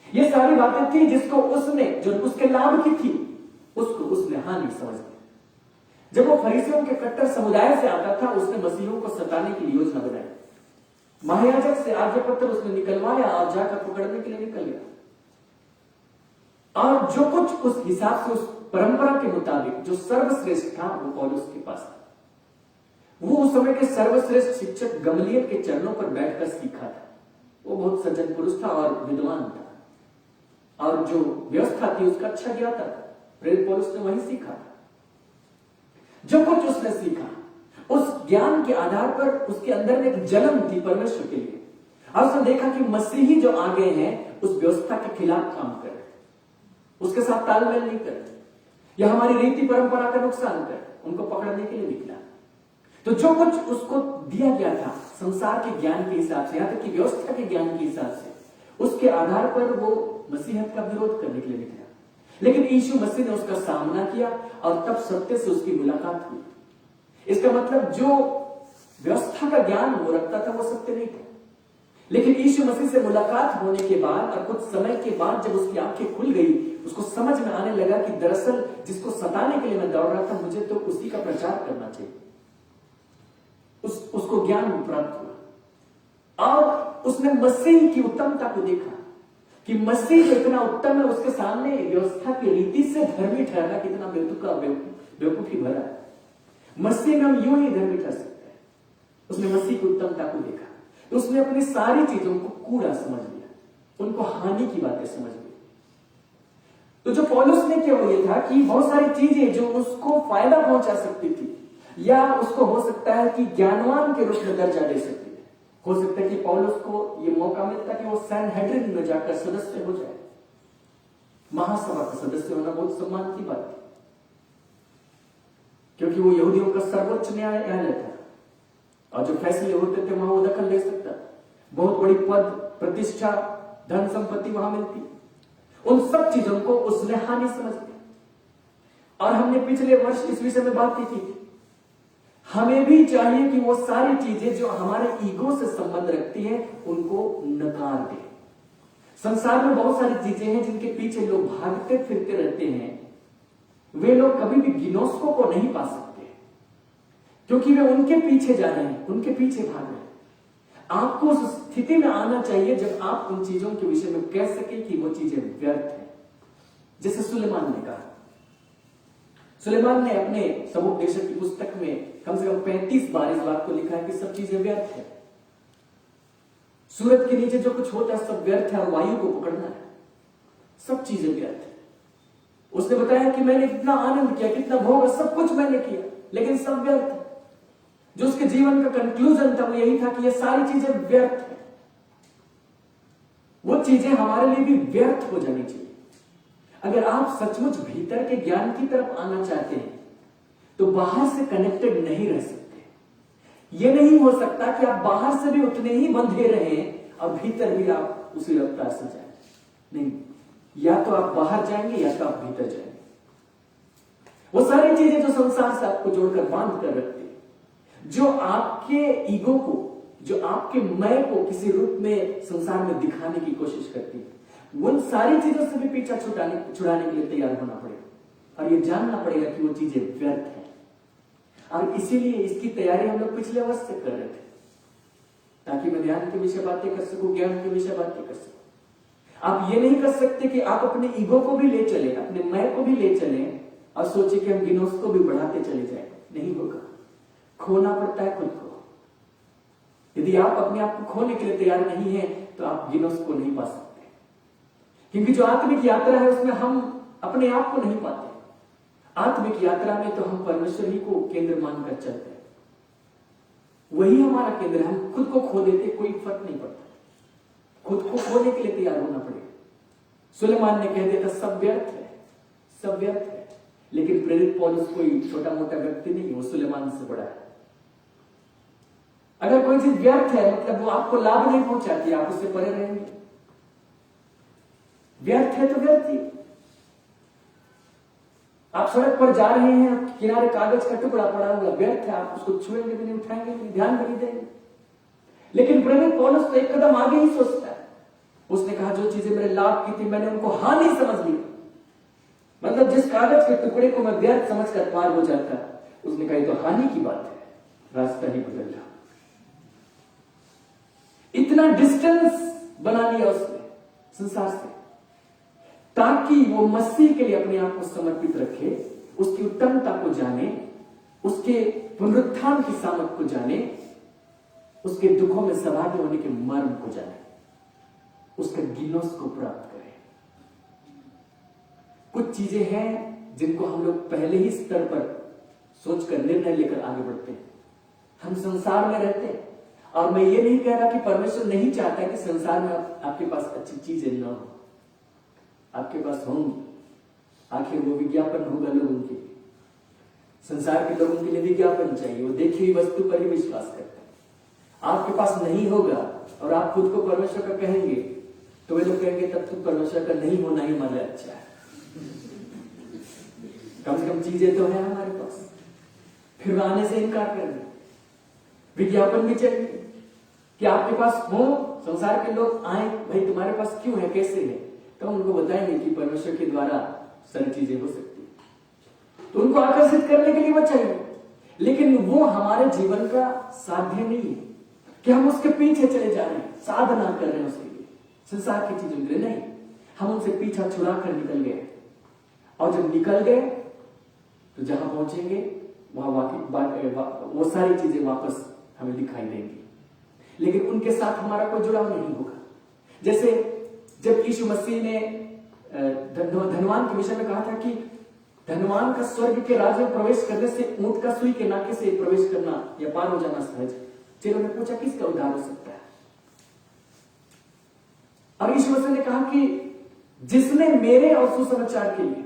ये सारी बातें थी जिसको उसने, जो उसके लाभ की थी, उसको उसने हानि समझ ली। जब वो फरीसियों के कट्टर समुदाय से आता था, उसने मसीहों को सताने की योजना बनाई। महायाजक से आज्ञा पत्र उसने निकलवाया और जाकर पकड़ने के लिए निकल गया। और जो कुछ उस हिसाब से, उस परंपरा के मुताबिक जो सर्वश्रेष्ठ था, वो पौलुस के पास था। वो उस समय के सर्वश्रेष्ठ शिक्षक गमलीएल के चरणों पर बैठकर सीखा था। वो बहुत सज्जन पुरुष था और विद्वान था और जो व्यवस्था थी उसका अच्छा ज्ञाता था। प्रेरित पौलुस ने वही सीखा था। जो कुछ उसने सीखा उस ज्ञान के आधार पर उसके अंदर में एक जलन थी परमेश्वर के लिए, और उसने देखा कि मसीही जो आ गए हैं उस व्यवस्था के खिलाफ काम कर रहे, उसके साथ तालमेल नहीं कर रहे, या हमारी रीति परंपरा का नुकसान कर, उनको पकड़ने के लिए निकला। तो जो कुछ उसको दिया गया था संसार के ज्ञान के हिसाब से, यहां तक कि व्यवस्था के ज्ञान के हिसाब से, उसके आधार पर वो मसीहत का विरोध करने के लिए निकला। लेकिन यीशु मसीह ने उसका सामना किया और तब सत्य से उसकी मुलाकात हुई। इसका मतलब जो व्यवस्था का ज्ञान वो रखता था वो सत्य नहीं था, लेकिन यीशु मसीह से मुलाकात होने के बाद और कुछ समय के बाद जब उसकी आंखें खुल गई, उसको समझ में आने लगा कि दरअसल जिसको सताने के लिए मैं दौड़ रहा था, मुझे तो उसी का प्रचार करना चाहिए। उसको ज्ञान प्राप्त हुआ और उसने मसीह की उत्तमता को देखा कि मसीह जो इतना उत्तम है, उसके सामने व्यवस्था की रीति से धर्मी ठहरना कितना बेवकूफी भरा है। मसीह में हम यूं ही धर्मी ठहर सकते हैं। उसने मसीह की उत्तमता को देखा तो उसने अपनी सारी चीजों को कूड़ा समझ लिया, उनको हानि की बातें समझ ली। तो जो पौलुस ने किया वो ये था कि बहुत सारी चीजें जो उसको फायदा पहुंचा सकती थी, या उसको हो सकता है कि ज्ञानवान के रूप में दर्जा दे सकती है, हो सकता है कि पौलुस को यह मौका मिलता कि वो सैनहेड्रिन में जाकर सदस्य हो जाए। महासभा का सदस्य होना बहुत सम्मान की बात थी, क्योंकि वो यहूदियों का सर्वोच्च न्यायालय था और जो फैसले होते थे वहां वो दखल ले सकता। बहुत बड़ी पद, प्रतिष्ठा, धन संपत्ति वहां मिलती। उन सब चीजों को उसने हानि समझ लिया। और हमने पिछले वर्ष इस विषय में बात की थी, हमें भी चाहिए कि वो सारी चीजें जो हमारे ईगो से संबंध रखती हैं उनको नकार दें। संसार में बहुत सारी चीजें हैं जिनके पीछे लोग भागते फिरते रहते हैं। वे लोग कभी भी गिनोस्को को नहीं पा सकते क्योंकि वे उनके पीछे जा रहे हैं, उनके पीछे भाग रहे हैं। आपको उस स्थिति में आना चाहिए जब आप उन चीजों के विषय में कह सके कि वो चीजें व्यर्थ है। जैसे सुलेमान ने कहा, सुलेमान ने अपने समुपदेशक की पुस्तक में कम से कम 35 बार इस बात को लिखा है कि सब चीजें व्यर्थ है। सूरज के नीचे जो कुछ होता है सब व्यर्थ है और वायु को पकड़ना है, सब चीजें व्यर्थ है। उसने बताया कि मैंने कितना आनंद किया, कितना भोग, सब कुछ मैंने किया, लेकिन सब व्यर्थ है। जो उसके जीवन का कंक्लूजन था वो यही था कि ये सारी चीजें व्यर्थ है। वो चीजें हमारे लिए भी व्यर्थ हो जानी चाहिए। अगर आप सचमुच भीतर के ज्ञान की तरफ आना चाहते हैं तो बाहर से कनेक्टेड नहीं रह सकते। यह नहीं हो सकता कि आप बाहर से भी उतने ही बंधे रहें और भीतर भी आप उसी रफ्तार से जाएं। नहीं, या तो आप बाहर जाएंगे या तो आप भीतर जाएंगे। वो सारी चीजें जो संसार से आपको जोड़कर बांध कर रखती है, जो आपके ईगो को, जो आपके मैं को किसी रूप में संसार में दिखाने की कोशिश करती है, उन सारी चीजों से भी पीछा छुड़ाने के लिए तैयार होना पड़ेगा और ये जानना पड़ेगा कि वो चीजें व्यर्थ हैं। और इसीलिए इसकी तैयारी हम लोग पिछले वर्ष से कर रहे थे, ताकि मैं ध्यान के विषय बातें कर सकूं, ज्ञान के विषय बातें कर सकूं। आप ये नहीं कर सकते कि आप अपने ईगो को भी ले चले, अपने मैं को भी ले चले और सोचे कि हम गिनोस को भी बढ़ाते चले जाए। नहीं होगा, खोना पड़ता है खुद को। यदि आप अपने आप को खोने के लिए तैयार नहीं है तो आप गिनोस को नहीं पा सकते, क्योंकि जो आत्मिक यात्रा है उसमें हम अपने आप को नहीं पाते। आत्मिक यात्रा में तो हम परमेश्वर ही को केंद्र मानकर चलते हैं, वही हमारा केंद्र है। हम खुद को खो देते, कोई फर्क नहीं पड़ता। खुद को खोने के लिए तैयार होना पड़ेगा। सुलेमान ने कह दिया था सब व्यर्थ है, सब व्यर्थ है। लेकिन प्रेरित पौलुस कोई छोटा मोटा व्यक्ति नहीं, वो सुलेमान से बड़ा है। अगर कोई चीज व्यर्थ है मतलब वो आपको लाभ नहीं पहुंचाती, आप उससे परे रहेंगे। व्यर्थ है तो व्यर्थ ही। आप सड़क पर जा रहे हैं, किनारे कागज का टुकड़ा पड़ा हुआ, व्यर्थ है, आप उसको छुएंगे भी नहीं, उठाएंगे भी नहीं, ध्यान भी नहीं देंगे। लेकिन प्रेरित पौलुस तो एक कदम आगे ही सोचता है। उसने कहा जो चीजें मेरे लाभ की थी मैंने उनको हानि समझ ली। मतलब जिस कागज के टुकड़े को मैं व्यर्थ समझकर पार हो जाता, उसने कहा तो हानि की बात है, रास्ता ही बदल रहा। इतना डिस्टेंस बना लिया उसने संसार से, ताकि वो मसीह के लिए अपने आप को समर्पित रखे, उसकी उत्तमता को जाने उसके पुनरुत्थान की सामर्थ को जाने, उसके दुखों में सहभागी होने के मर्म को जाने, उसका गिनोस को प्राप्त करें। कुछ चीजें हैं जिनको हम लोग पहले ही स्तर पर सोचकर निर्णय लेकर आगे बढ़ते हैं। हम संसार में रहते हैं, और मैं ये नहीं कह रहा कि परमेश्वर नहीं चाहता कि संसार में आपके पास अच्छी चीजें न हो, आपके पास होंगी। आखिर वो विज्ञापन होगा लोगों के लिए, संसार के लोगों के लिए विज्ञापन चाहिए, वो देखी हुई वस्तु पर ही विश्वास करते हैं। आपके पास नहीं होगा और आप खुद को परमेश्वर का कहेंगे, तो वे लोग कहेंगे तब तो परमेश्वर का नहीं होना ही हमारा अच्छा है। कम से कम चीजें तो है हमारे पास, फिर वो आने से इनकार करेंगे। विज्ञापन भी चाहिए कि आपके पास हो, संसार के लोग आए, भाई तुम्हारे पास क्यों है, कैसे है, तो हम उनको बताएंगे कि परमेश्वर के द्वारा सारी चीजें हो सकती है। तो उनको आकर्षित करने के लिए वो चाहिए, लेकिन वो हमारे जीवन का साध्य नहीं है कि हम उसके पीछे चले जा रहे हैं, साधना कर रहे हैं उसके लिए, संसार की चीजों के लिए नहीं। हम उनसे पीछा छुड़ा कर निकल गए, और जब निकल गए तो जहां पहुंचेंगे वहां वो सारी चीजें वापस हमें दिखाई देंगी, लेकिन उनके साथ हमारा कोई जुड़ाव नहीं होगा। जैसे जब यीशु मसीह ने धनवान के विषय में कहा था कि धनवान का स्वर्ग के राज्य में प्रवेश करने से ऊंट का सुई के नाके से प्रवेश करना या पार हो जाना सहज। चेलों ने पूछा किसका उद्धार हो सकता है, और यीशु मसीह ने कहा कि जिसने मेरे और सुसमाचार के लिए,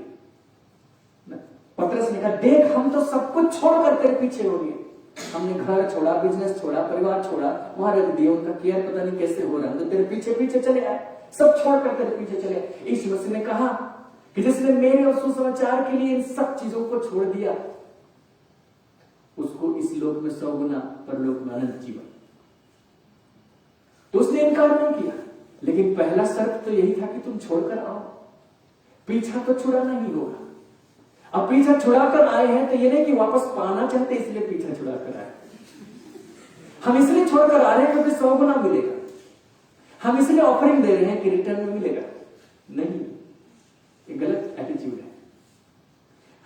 पतरस ने कहा देख हम तो सब कुछ छोड़कर तेरे पीछे हो गए, हमने घर छोड़ा, बिजनेस छोड़ा, परिवार छोड़ा, वहां रख दिया, उनका केयर पता नहीं कैसे हो रहा है, तो तेरे पीछे पीछे चले आए, सब छोड़कर तेरे पीछे चले। यीशु मसीह ने कहा कि जिसने मेरे और सुसमाचार के लिए इन सब चीजों को छोड़ दिया, उसको इस लोक में 100 गुना परलोक में अनंत जीवन। तो उसने इनकार नहीं किया, लेकिन पहला शर्त तो यही था कि तुम छोड़कर आओ, पीछा तो छुड़ाना ही होगा। अब पीछा छुड़ाकर आए हैं तो ये नहीं कि वापस पाना चाहते इसलिए पीछा छुड़ाकर आए, हम इसलिए छोड़कर आ रहे हैं क्योंकि 100 गुना मिलेगा, हम इसलिए ऑफरिंग दे रहे हैं कि रिटर्न में मिलेगा, नहीं, ये गलत एटीट्यूड है।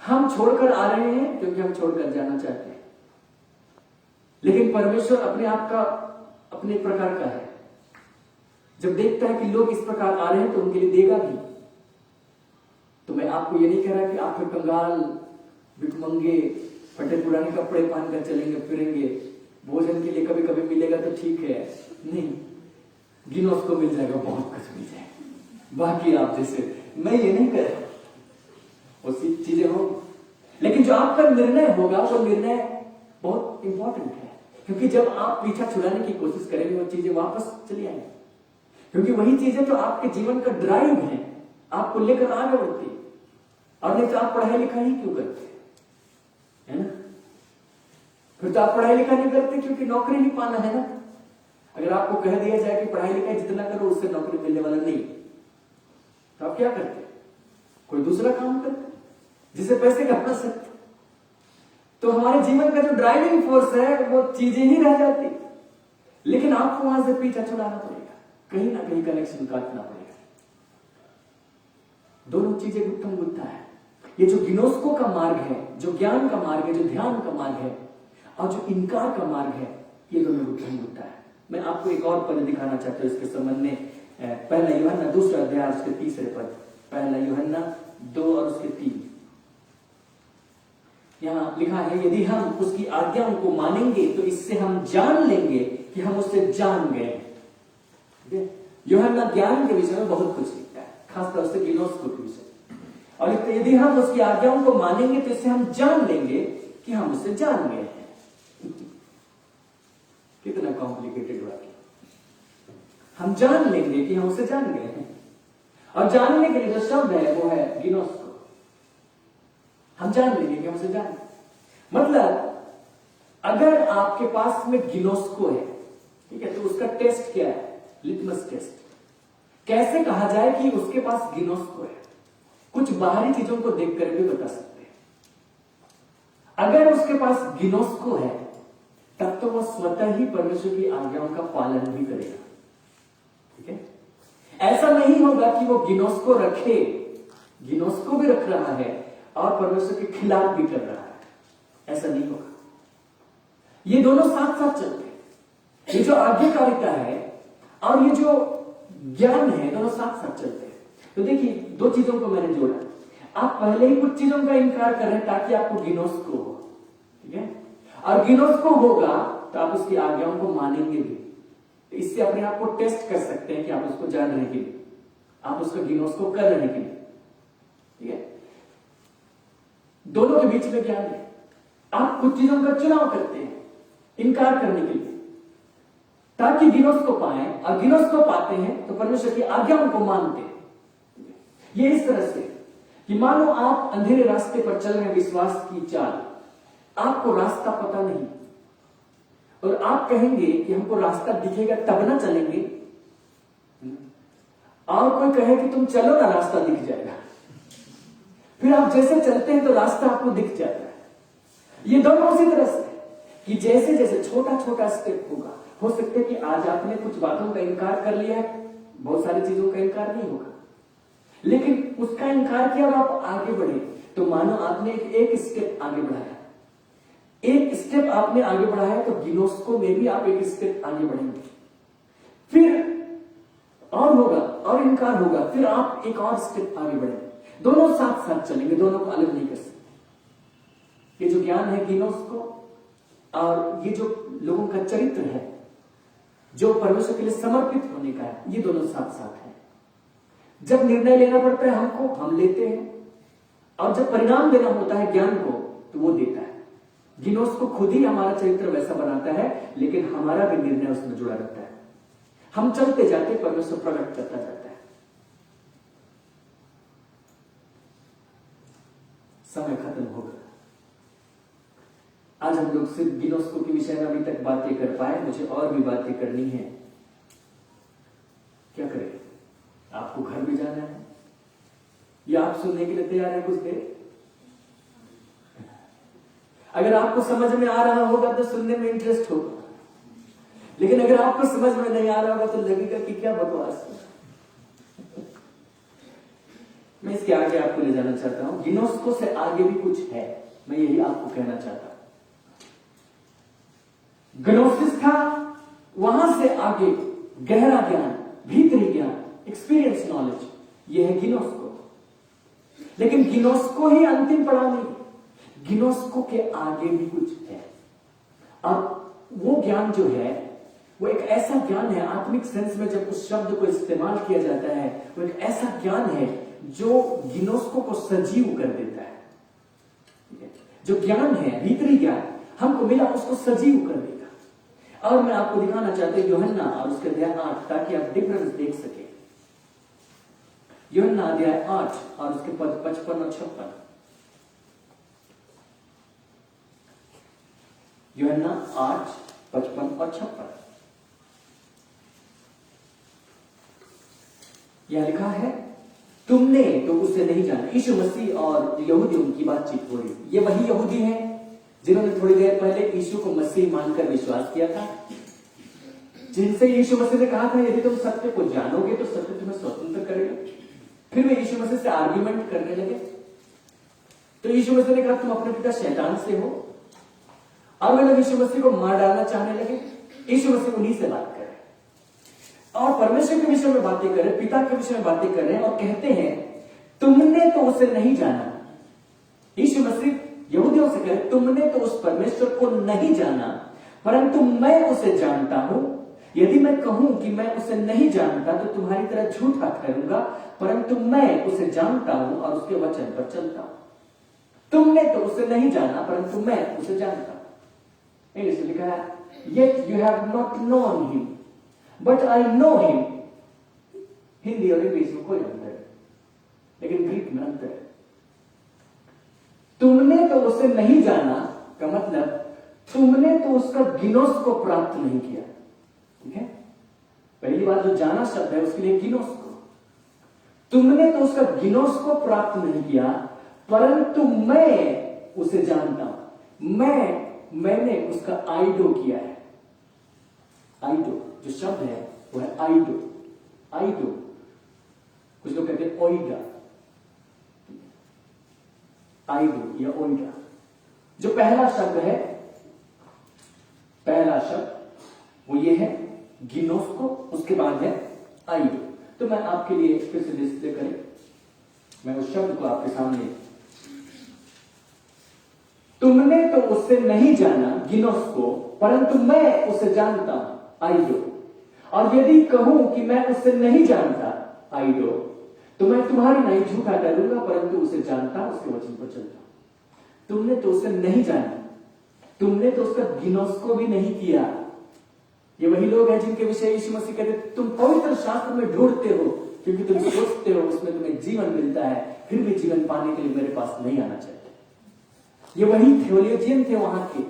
हम छोड़कर आ रहे हैं क्योंकि हम छोड़कर जाना चाहते हैं, लेकिन परमेश्वर अपने आप का अपने प्रकार का है। जब देखता है कि लोग इस प्रकार आ रहे हैं तो उनके लिए देगा भी। तो मैं आपको ये नहीं कह रहा कि आप फिर कंगाल, भिखमंगे, फटे पुराने कपड़े पहनकर चलेंगे फिरेंगे, भोजन के लिए कभी कभी मिलेगा तो ठीक है, नहीं, गिनोस को मिल जाएगा, बहुत कुछ मिल जाएगा, बाकी आप जैसे, मैं ये नहीं कह रहा, वो चीजें हो, लेकिन जो आपका निर्णय होगा वो निर्णय बहुत इंपॉर्टेंट है, क्योंकि जब आप पीछा छुड़ाने की कोशिश करेंगे वो चीजें वापस चली आएंगी, क्योंकि वही चीजें तो आपके जीवन का ड्राइव है, आपको लेकर आगे बढ़ती है। और नहीं तो आप पढ़ाई लिखाई ही क्यों करते है ना, फिर तो आप पढ़ाई लिखाई नहीं करते क्योंकि नौकरी नहीं पाना है ना। अगर आपको कह दिया जाए कि पढ़ाई लिखाई जितना करो उससे नौकरी मिलने वाला नहीं, तो आप क्या करते, कोई दूसरा काम करते जिससे पैसे कमा सकते। तो हमारे जीवन का जो ड्राइविंग फोर्स है वो चीजें ही रह जाती, लेकिन आपको वहां से पीछा छुड़ाना पड़ेगा, कहीं ना कहीं कनेक्शन काटना पड़ेगा। दोनों चीजें गुत्थम गुत्था है। ये जो गिनोस्को का मार्ग है, जो ज्ञान का मार्ग है, जो ध्यान का मार्ग है, और जो इनकार का मार्ग है, ये दोनों गुत्थम गुत्था है। मैं आपको एक और पद दिखाना चाहता हूं इसके संबंध में। पहला यूहन्ना 2 अध्याय उसके 3 पद, पहला यूहन्ना 2 और उसके 3, यहां लिखा है यदि हम उसकी आज्ञाओं को मानेंगे तो इससे हम जान लेंगे कि हम उससे जान गए। यूहन्ना ज्ञान के विषय में बहुत कुछ लिखता है, खासतौर से गिनोस्को के विषय, और लिखते यदि हम उसकी आज्ञाओं को मानेंगे तो इससे हम जान लेंगे कि हम उससे जान गए हैं। कितना कॉम्प्लिकेटेड वाक्य, हम जान लेंगे कि हम उसे जान गए हैं, और जानने के लिए जो शब्द है वो है गिनोस्को। हम जान लेंगे कि हम उसे जान, मतलब अगर आपके पास में गिनोस्को है, ठीक है, तो उसका टेस्ट क्या है, लिटमस टेस्ट। कैसे कहा जाए कि उसके पास गिनोस्को है, कुछ बाहरी चीजों को देखकर भी बता सकते हैं। अगर उसके पास गिनोस्को है तब तो वह स्वतः ही परमेश्वर की आज्ञाओं का पालन भी करेगा, ठीक है। ऐसा नहीं होगा कि वो गिनोस्को रखे, गिनोस्को भी रख रहा है और परमेश्वर के खिलाफ भी कर रहा है, ऐसा नहीं होगा। ये दोनों साथ साथ चलते हैं। ये जो आज्ञाकारिता है और ये जो ज्ञान है, दोनों साथ साथ चलते हैं। तो देखिए, दो चीजों को मैंने जोड़ा। आप पहले ही कुछ चीजों का इनकार कर रहे हैं ताकि आपको गिनोस्को हो, ठीक है? और गिनोस्को होगा तो आप उसकी आज्ञाओं को मानेंगे भी। तो इससे अपने आप को टेस्ट कर सकते हैं कि आप उसको जान रहे कि नहीं, आप उसको गिनोस्को कर रहे हैं कि नहीं, ठीक है? दोनों के बीच में ज्ञान है। आप कुछ चीजों का चुनाव करते हैं इनकार करने के लिए ताकि गिनोस को पाए, और गिनोस को पाते हैं तो परमेश्वर की आज्ञाओं को मानते हैं। ये इस तरह से कि मानो आप अंधेरे रास्ते पर चल रहे विश्वास की चाल, आपको रास्ता पता नहीं और आप कहेंगे कि हमको रास्ता दिखेगा तब ना चलेंगे, और कोई कहे कि तुम चलो ना रास्ता दिख जाएगा, फिर आप जैसे चलते हैं तो रास्ता आपको दिख जाता है। ये दोनों उसी तरह से कि जैसे जैसे छोटा छोटा स्टेप होगा, हो सकता है कि आज आपने कुछ बातों का इनकार कर लिया है, बहुत सारी चीजों का इनकार नहीं होगा, लेकिन उसका इनकार किया और आप आगे बढ़े तो मानो आपने एक स्टेप आगे बढ़ाया। एक स्टेप आपने आगे बढ़ाया तो गिनोस्को में भी आप एक स्टेप आगे बढ़ेंगे, फिर और होगा और इनकार होगा, फिर आप एक और स्टेप आगे बढ़ेंगे। दोनों साथ साथ चलेंगे, दोनों को अलग नहीं कर सकते। ये जो ज्ञान है गिनोस्को और ये जो लोगों का चरित्र है जो परमेश्वर के लिए समर्पित होने का है, ये दोनों साथ साथ है। जब निर्णय लेना पड़ता है हमको, हम लेते हैं, और जब परिणाम देना होता है ज्ञान को तो वो देता है। गिनोस को खुद ही हमारा चरित्र वैसा बनाता है, लेकिन हमारा भी निर्णय उसमें जुड़ा रहता है। हम चलते जाते परमेश्वर प्रकट करता जाता है। समय खत्म हो गया। आज हम लोग सिर्फ गिनोस्को के विषय में अभी तक बातें कर पाए, मुझे और भी बातें करनी है। क्या करें? आपको घर भी जाना है या आप सुनने के लिए तैयार है कुछ देर? अगर आपको समझ में आ रहा होगा तो सुनने में इंटरेस्ट होगा, लेकिन अगर आपको समझ में नहीं आ रहा होगा तो लगेगा कि क्या बकवास है। मैं इसके आगे आपको ले जाना चाहता हूं। गिनोस्को से आगे भी कुछ है, मैं यही आपको कहना चाहता हूं। ग्नोसिस था, वहां से आगे गहरा ज्ञान, भीतरी ज्ञान, एक्सपीरियंस नॉलेज, यह है गिनोस्को। लेकिन गिनोस्को ही अंतिम पड़ाव नहीं, गिनोस्को के आगे भी कुछ है। अब वो ज्ञान जो है वो एक ऐसा ज्ञान है, आत्मिक सेंस में जब उस शब्द को इस्तेमाल किया जाता है, वो एक ऐसा ज्ञान है जो गिनोस्को को सजीव कर देता है। जो ज्ञान है, भीतरी ज्ञान हमको मिला, उसको सजीव कर देगा। और मैं आपको दिखाना चाहता हूं यूहन्ना और उसके अध्याय 8, ताकि आप डिफरेंस देख सके। यूहन्ना अध्याय 8 और उसके पद 55 और 56। यूहन्ना 8, 55 और 56। यह लिखा है, तुमने तो उसे नहीं जाना। यीशु मसीह और यहूदियों की बातचीत हो रही। ये वही यहूदी हैं जिन्होंने थोड़ी देर पहले यीशु को मसीह मानकर विश्वास किया था, जिनसे यीशु मसीह ने कहा था यदि तुम सत्य को जानोगे तो सत्य तुम्हें स्वतंत्र करेगा। फिर वे यीशु मसीह से आर्ग्यूमेंट करने लगे। तो यीशु मसीह ने कहा तुम अपने पिता शैतान से हो, और वे लोग यीशु मसीह को मार डालना चाहने लगे। यीशु मसीह उन्हीं से बात कर रहे हैं और परमेश्वर के विषय में बातें कर रहे हैं, पिता के विषय में बातें कर रहे हैं, और कहते हैं तुमने तो उसे नहीं जाना। यीशु मसीह यहूदियों से कहे तुमने तो उस परमेश्वर को नहीं जाना, परंतु मैं उसे जानता हूं। यदि मैं कहूं कि मैं उसे नहीं जानता तो तुम्हारी तरह झूठा ठहरूंगा, परंतु मैं उसे जानता हूं और उसके वचन पर चलता हूं। तुमने तो उसे नहीं जाना, परंतु मैं उसे जानता हूं। इंग्लिश में लिखा है, yet you have not known him, but I know him। Hindi और इंग्लिश में कोई अंतर है, लेकिन ग्रीक में अंतर है। तुमने तो उसे नहीं जाना का मतलब तुमने तो उसका गिनोस को प्राप्त नहीं किया। ठीक है, पहली बात जो जाना शब्द है उसके लिए गिनोस को, तुमने तो उसका गिनोस को प्राप्त नहीं किया, परंतु मैं उसे जानता हूं। मैंने उसका आइडो किया है। आइडो जो शब्द है वो है आइडो। आइडो कुछ लोग कहते हैं ओइडा, आइडो या ओइडा। जो पहला शब्द है, पहला शब्द वो ये है गिनोस्को, उसके बाद है आइडो। तो मैं आपके लिए फिर से डिस्प्ले करें, मैं उस शब्द को आपके सामने, तुमने तो उससे नहीं जाना गिनोस्को, परंतु मैं उसे जानता हूं आइडो। और यदि कहूं कि मैं उससे नहीं जानता आइडो, तो मैं तुम्हारी नहीं झूठा डरूंगा, परंतु उसे जानता, उसके वचन पर चलता। तुमने तो उसे नहीं जाना, तुमने तो उसका गिनोस्को भी नहीं किया। ये वही लोग हैं जिनके विषय यीशु मसीह कहते, तुम पवित्र शास्त्र में ढूंढते हो क्योंकि तुम सोचते हो उसमें तुम्हें जीवन मिलता है, फिर भी जीवन पाने के लिए मेरे पास नहीं आना चाहिए। ये वही थियोलॉजियन थे वहां के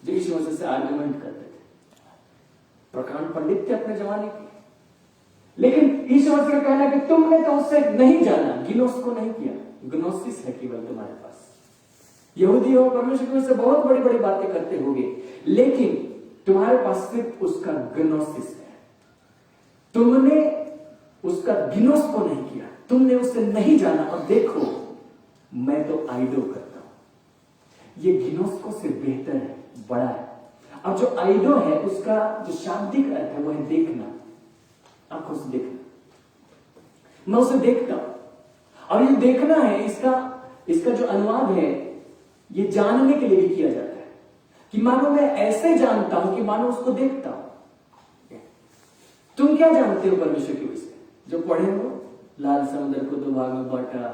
जो यीशु मसीह से आर्गुमेंट करते थे, प्रकांड पंडित थे अपने जमाने के। लेकिन यीशु मसीह का कहना है कि तुमने तो उससे नहीं जाना, गिनोस्को नहीं किया। ग्नोसिस है केवल तुम्हारे पास। यहूदी हो, परमेश्वर से बहुत बड़ी बड़ी बातें करते होगे, लेकिन तुम्हारे पास सिर्फ उसका ग्नोसिस है। तुमने उसका गिनोस्को नहीं किया, तुमने उससे नहीं जाना। और देखो मैं तो आइडो करता हूं। ये गिनोस्को से बेहतर है, बड़ा है। अब जो आइडो है उसका जो शाब्दिक अर्थ है वो है देखना, आंखों से देखना। मैं उसे देखता हूं, और ये देखना है, इसका जो अनुवाद है ये जानने के लिए भी किया जाता है कि मानो मैं ऐसे जानता हूं कि मानो उसको देखता हूं। तुम क्या जानते हो परमेश्वर के विषय? जो पढ़े हो, लाल समुद्र को 2 भाग में बांटा,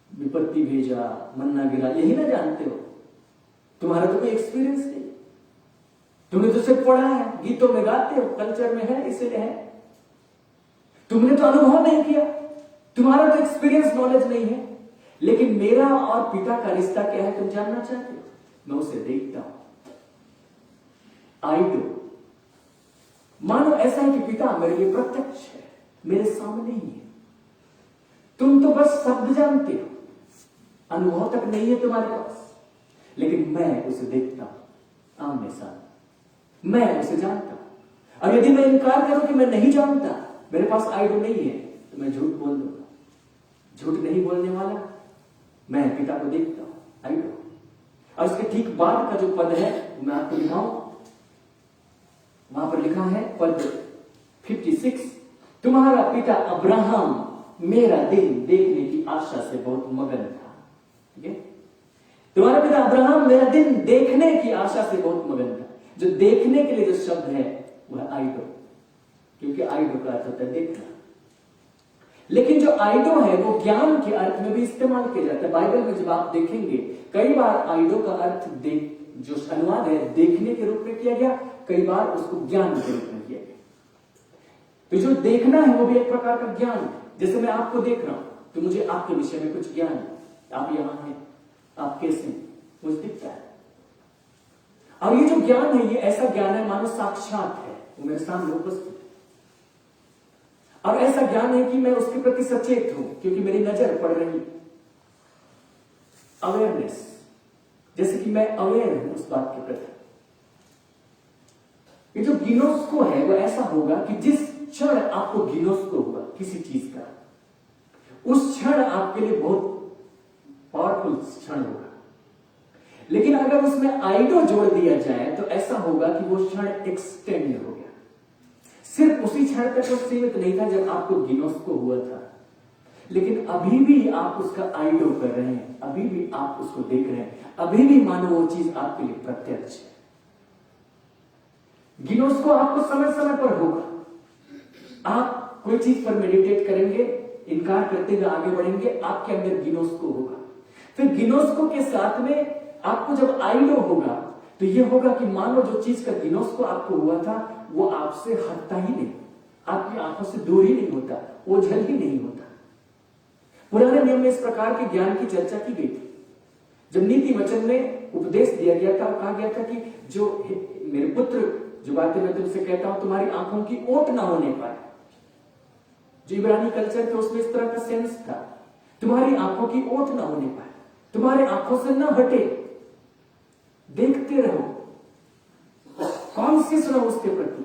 विपत्ति भेजा, मन्ना गिरा, यही ना जानते हो? तुम्हारा तो कोई एक्सपीरियंस नहीं, तुमने तो सिर्फ पढ़ा है, गीतों में गाते हो, कल्चर में है, इसलिए है। तुमने तो अनुभव नहीं किया, तुम्हारा तो एक्सपीरियंस नॉलेज नहीं है। लेकिन मेरा और पिता का रिश्ता क्या है तुम जानना चाहते हो? मैं उसे देखता हूं, आइडो। मानो ऐसा है कि पिता मेरे लिए प्रत्यक्ष है, मेरे सामने ही है। तुम तो बस शब्द जानते हो, अनुभव तक नहीं है तुम्हारे पास, लेकिन मैं उसे देखता हूं आमने सामने, मैं उसे जानता हूं। और यदि मैं इनकार करूं कि मैं नहीं जानता, मेरे पास आइडो नहीं है, तो मैं झूठ बोल दूंगा। झूठ नहीं बोलने वाला मैं पिता को देखता हूं, आइडो। और इसके ठीक बाद का जो पद है मैं आपको दिखाऊं, वहां पर लिखा है पद 56, तुम्हारा पिता अब्राहम मेरा दिन देखने की आशा से बहुत मगन था। ठीक है, तुम्हारा पिता अब्राहम मेरा दिन देखने की आशा से बहुत मगन था। जो देखने के लिए जो शब्द है वह आइडो, क्योंकि आइडो का अर्थ होता है देखना। लेकिन जो आइडो है वो ज्ञान के अर्थ में भी इस्तेमाल किया जाता है। बाइबल में जब आप देखेंगे कई बार आइडो का अर्थ जो अनुवाद है देखने के रूप में किया गया, कई बार उसको ज्ञान के रूप में किया गया। तो जो देखना है वो भी एक प्रकार का ज्ञान है। जैसे मैं आपको देख रहा हूं तो मुझे आपके विषय में कुछ ज्ञान है, आप यहां हैं, आप कैसे हैं, मुझे दिखता है। और ये जो ज्ञान है ये ऐसा ज्ञान है मानो साक्षात है, वो मेरे सामने उपस्थित है। और ऐसा ज्ञान है कि मैं उसके प्रति सचेत हूं क्योंकि मेरी नजर पड़ रही। अवेयरनेस, जैसे कि मैं अवेयर हूं उस बात के प्रति। ये जो गिनोस्को है वो ऐसा होगा कि जिस क्षण आपको गिनोस्को होगा किसी चीज का, उस क्षण आपके लिए बहुत पावरफुल क्षण होगा। लेकिन अगर उसमें आइडो जोड़ दिया जाए तो ऐसा होगा कि वो क्षण एक्सटेंड हो गया। सिर्फ उसी क्षण तक वो सीमित नहीं था जब आपको गिनोस्को हुआ था, लेकिन अभी भी आप उसका आइडो कर रहे हैं, अभी भी आप उसको देख रहे हैं, अभी भी मानो वो चीज आपके लिए प्रत्यक्ष है। गिनोस्को आपको समय समय पर होगा। आप कोई चीज पर मेडिटेट करेंगे, इनकार करते हुए आगे बढ़ेंगे, आपके अंदर गिनोस्को होगा। फिर गिनोस्को के साथ में आपको जब आइडो होगा तो यह होगा कि मानो जो चीज का गिनोस्को आपको हुआ था वो आपसे हटता ही नहीं, आपकी आंखों से दूर ही नहीं होता, ओझल ही नहीं होता। पुराने नियम में इस प्रकार के ज्ञान की चर्चा की गई थी। जब नीति वचन में उपदेश दिया गया था, कहा गया था कि जो मेरे पुत्र, जो बातें मैं तुमसे कहता हूं तुम्हारी आंखों की ओट ना होने पाए। जो इब्रानी कल्चर थे उसमें इस तरह का सेंस था, तुम्हारी आंखों की ओट ना होने पाए, तुम्हारे आंखों से ना हटे, देखते रहो, कॉन्शियस रहो उसके प्रति।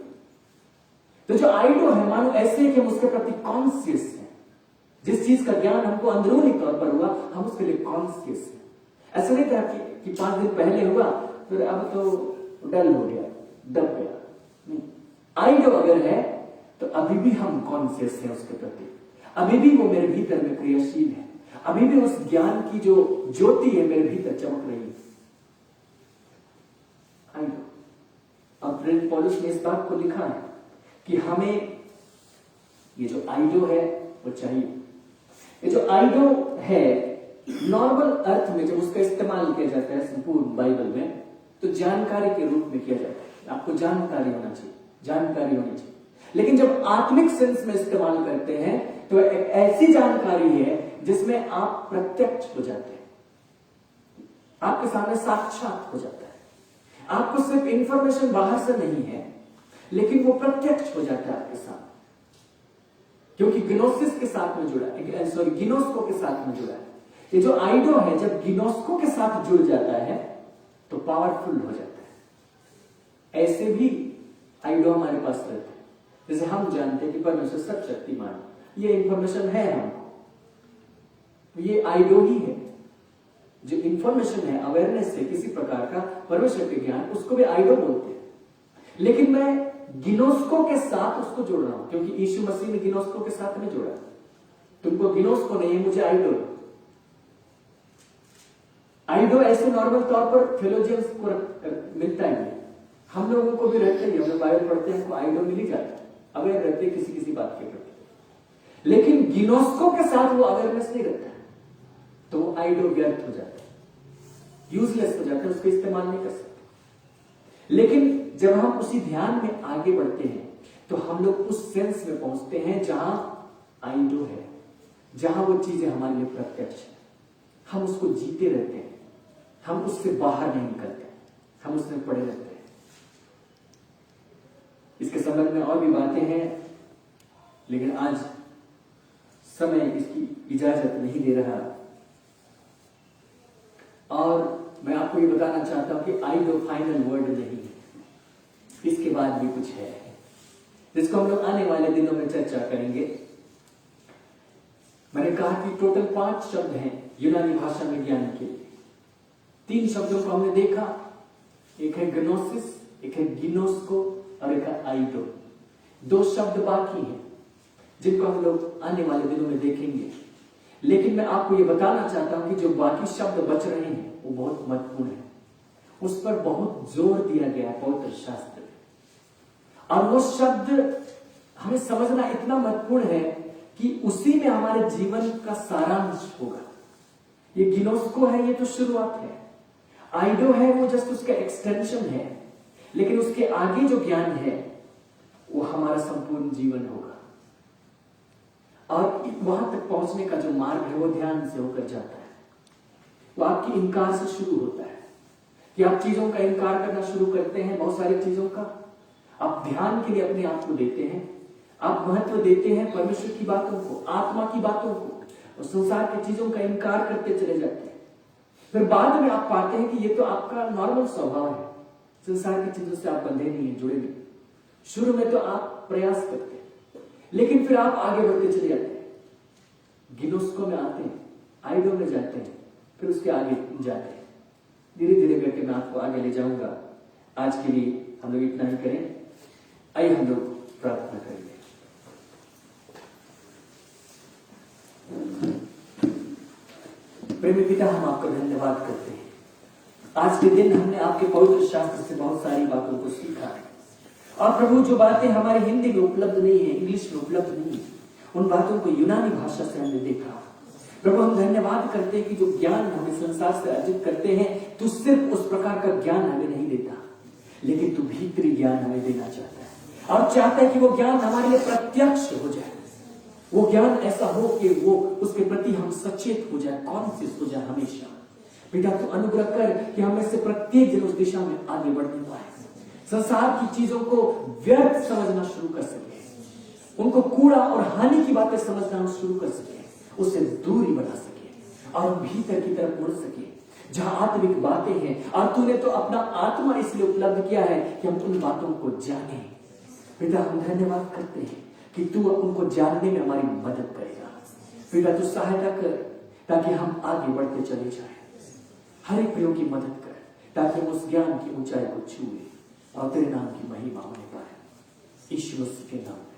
तो जो आइडो है मानो ऐसे कि हम उसके प्रति कॉन्शियस हैं। जिस चीज का ज्ञान हमको अंदरूनी तौर पर हुआ हम उसके लिए कॉन्शियस हैं। ऐसा नहीं था कि कि 5 दिन पहले हुआ फिर अब तो डल हो गया, दब गया। नहीं, आइडो अगर है तो अभी भी हम कॉन्शियस हैं उसके प्रति, अभी भी वो मेरे भीतर में क्रियाशील है, अभी भी उस ज्ञान की जो ज्योति है मेरे भीतर चमक रही है। आइडो। अब प्रेरित पौलुस ने इस बात को लिखा है कि हमें ये जो आइडो है वो चाहिए। ये जो आइडो है नॉर्मल अर्थ में जब उसका इस्तेमाल किया जाता है संपूर्ण बाइबल में तो जानकारी के रूप में किया जाता है। आपको जानकारी होना चाहिए, जानकारी होनी चाहिए। लेकिन जब आत्मिक सेंस में इस्तेमाल करते हैं तो एक ऐसी जानकारी है जिसमें आप प्रत्यक्ष हो जाते हैं, आपके सामने साक्षात हो जाता है। आपको सिर्फ इंफॉर्मेशन बाहर से नहीं है लेकिन वो प्रत्यक्ष हो जाता है आपके साथ, क्योंकि गिनोसिस के साथ में जुड़ा है, सॉरी गिनोस्को के साथ में जुड़ा है। ये जो आइडो है जब गिनोस्को के साथ जुड़ जाता है तो पावरफुल हो जाता है। ऐसे भी आइडो हमारे पास रहते हैं, जैसे हम जानते हैं कि परमेश्वर सब शक्तिमान, ये इंफॉर्मेशन है हमको, ये आइडो ही है। जो इंफॉर्मेशन है, अवेयरनेस है किसी प्रकार का परमेश्वर के ज्ञान, उसको भी आइडो बोलते हैं। लेकिन मैं गिनोस्को के साथ उसको जोड़ रहा हूं, क्योंकि यीशु मसीह ने गिनोस्को के साथ में जोड़ा। तुमको गिनोस्को नहीं है, मुझे आइडो। आइडो ऐसे नॉर्मल तौर पर थियोलॉजियंस को मिलता ही है, हम लोगों को भी रहते ही, हम बाइबल पढ़ते हैं हमको आइडो मिल ही जाता है, अवेयर रहते किसी किसी बात के प्रति। लेकिन गिनोस्को के साथ वो अवेयरनेस नहीं रहता है तो वो आइडो व्यर्थ हो जाता है, यूजलेस हो जाता है, उसको इस्तेमाल नहीं कर सकते। लेकिन जब हम उसी ध्यान में आगे बढ़ते हैं तो हम लोग उस सेंस में पहुंचते हैं जहां आइडो है, जहां वो चीजें हमारे लिए प्रत्यक्ष है, हम उसको जीते रहते हैं, हम उससे बाहर नहीं निकलते, हम उसमें पड़े रहते हैं। इसके संबंध में और भी बातें हैं लेकिन आज समय इसकी इजाजत नहीं दे रहा। और मैं आपको ये बताना चाहता हूं कि आइडो फाइनल वर्ड नहीं है, इसके बाद भी कुछ है जिसको हम लोग आने वाले दिनों में चर्चा करेंगे। मैंने कहा कि टोटल 5 शब्द हैं यूनानी भाषा में ज्ञान के लिए। 3 शब्दों को हमने देखा, एक है ग्नोसिस, एक है गिनोस्को और एक है आइडो। 2 शब्द बाकी हैं जिनको हम लोग आने वाले दिनों में देखेंगे। लेकिन मैं आपको ये बताना चाहता हूं कि जो बाकी शब्द बच रहे हैं वो बहुत महत्वपूर्ण है, उस पर बहुत जोर दिया गया है पवित्र शास्त्र में। और वो शब्द हमें समझना इतना महत्वपूर्ण है कि उसी में हमारे जीवन का सारांश होगा। ये गिनोस्को है, ये तो शुरुआत है। आइडो है वो जस्ट उसका एक्सटेंशन है, लेकिन उसके आगे जो ज्ञान है वो हमारा संपूर्ण जीवन होगा। और वहां तक पहुंचने का जो मार्ग है वो ध्यान से होकर जाता है। वो आपकी इनकार से शुरू होता है कि आप चीजों का इनकार करना शुरू करते हैं, बहुत सारी चीजों का आप ध्यान के लिए अपने आप को देते हैं, आप महत्व देते हैं परमेश्वर की बातों को, आत्मा की बातों को, और संसार की चीजों का इनकार करते चले जाते हैं। फिर बाद में आप पाते हैं कि ये तो आपका नॉर्मल स्वभाव है, संसार की चीजों से आप बंधे नहीं है, जुड़े नहीं। शुरू में तो आप प्रयास करते हैं लेकिन फिर आप आगे बढ़ते चले जाते हैं, गिनोस्को में आते हैं, आइडो में जाते हैं, फिर उसके आगे जाते हैं। धीरे धीरे करके मैं आपको आगे ले जाऊंगा। आज के लिए हम लोग इतना ही करें। आइए हम लोग प्रार्थना करेंगे। प्रेमी पिता, हम आपका धन्यवाद करते हैं। आज के दिन हमने आपके पवित्र शास्त्र से बहुत सारी बातों को सीखा है। और प्रभु, जो बातें हमारे हिंदी में उपलब्ध नहीं है, इंग्लिश में उपलब्ध नहीं है, उन बातों को यूनानी भाषा से हमने देखा। प्रभु, हम धन्यवाद करते हैं कि जो ज्ञान हमें संसार से अर्जित करते हैं, तू सिर्फ उस प्रकार का ज्ञान हमें नहीं देता, लेकिन तू भीतरी ज्ञान हमें देना चाहता है और चाहता है कि वो ज्ञान हमारे लिए प्रत्यक्ष हो जाए। वो ज्ञान ऐसा हो कि वो उसके प्रति हम सचेत हो जाए, कॉन्शियस हो जाए हमेशा। बेटा, तू अनुग्रह कर कि हमें से प्रत्येक दिन उस दिशा में आगे बढ़ने पाए, संसार की चीजों को व्यर्थ समझना शुरू कर सके, उनको कूड़ा और हानि की बातें समझना शुरू कर सके, उससे दूरी बना सके और भीतर की तरफ मुड़ सके जहां आत्मिक बातें हैं। और तूने तो अपना आत्मा इसलिए उपलब्ध किया है कि हम उन बातों को जाने। पिता, हम धन्यवाद करते हैं कि तू उनको जानने में हमारी मदद करेगा। पिता, तू सहायता कर ताकि हम आगे बढ़ते चले जाएं। हर एक प्रियो की मदद कर, ताकि हम उस ज्ञान की ऊंचाई को छुए और तेरे नाम की महिमा होने पाए। यीशु मसीह के नाम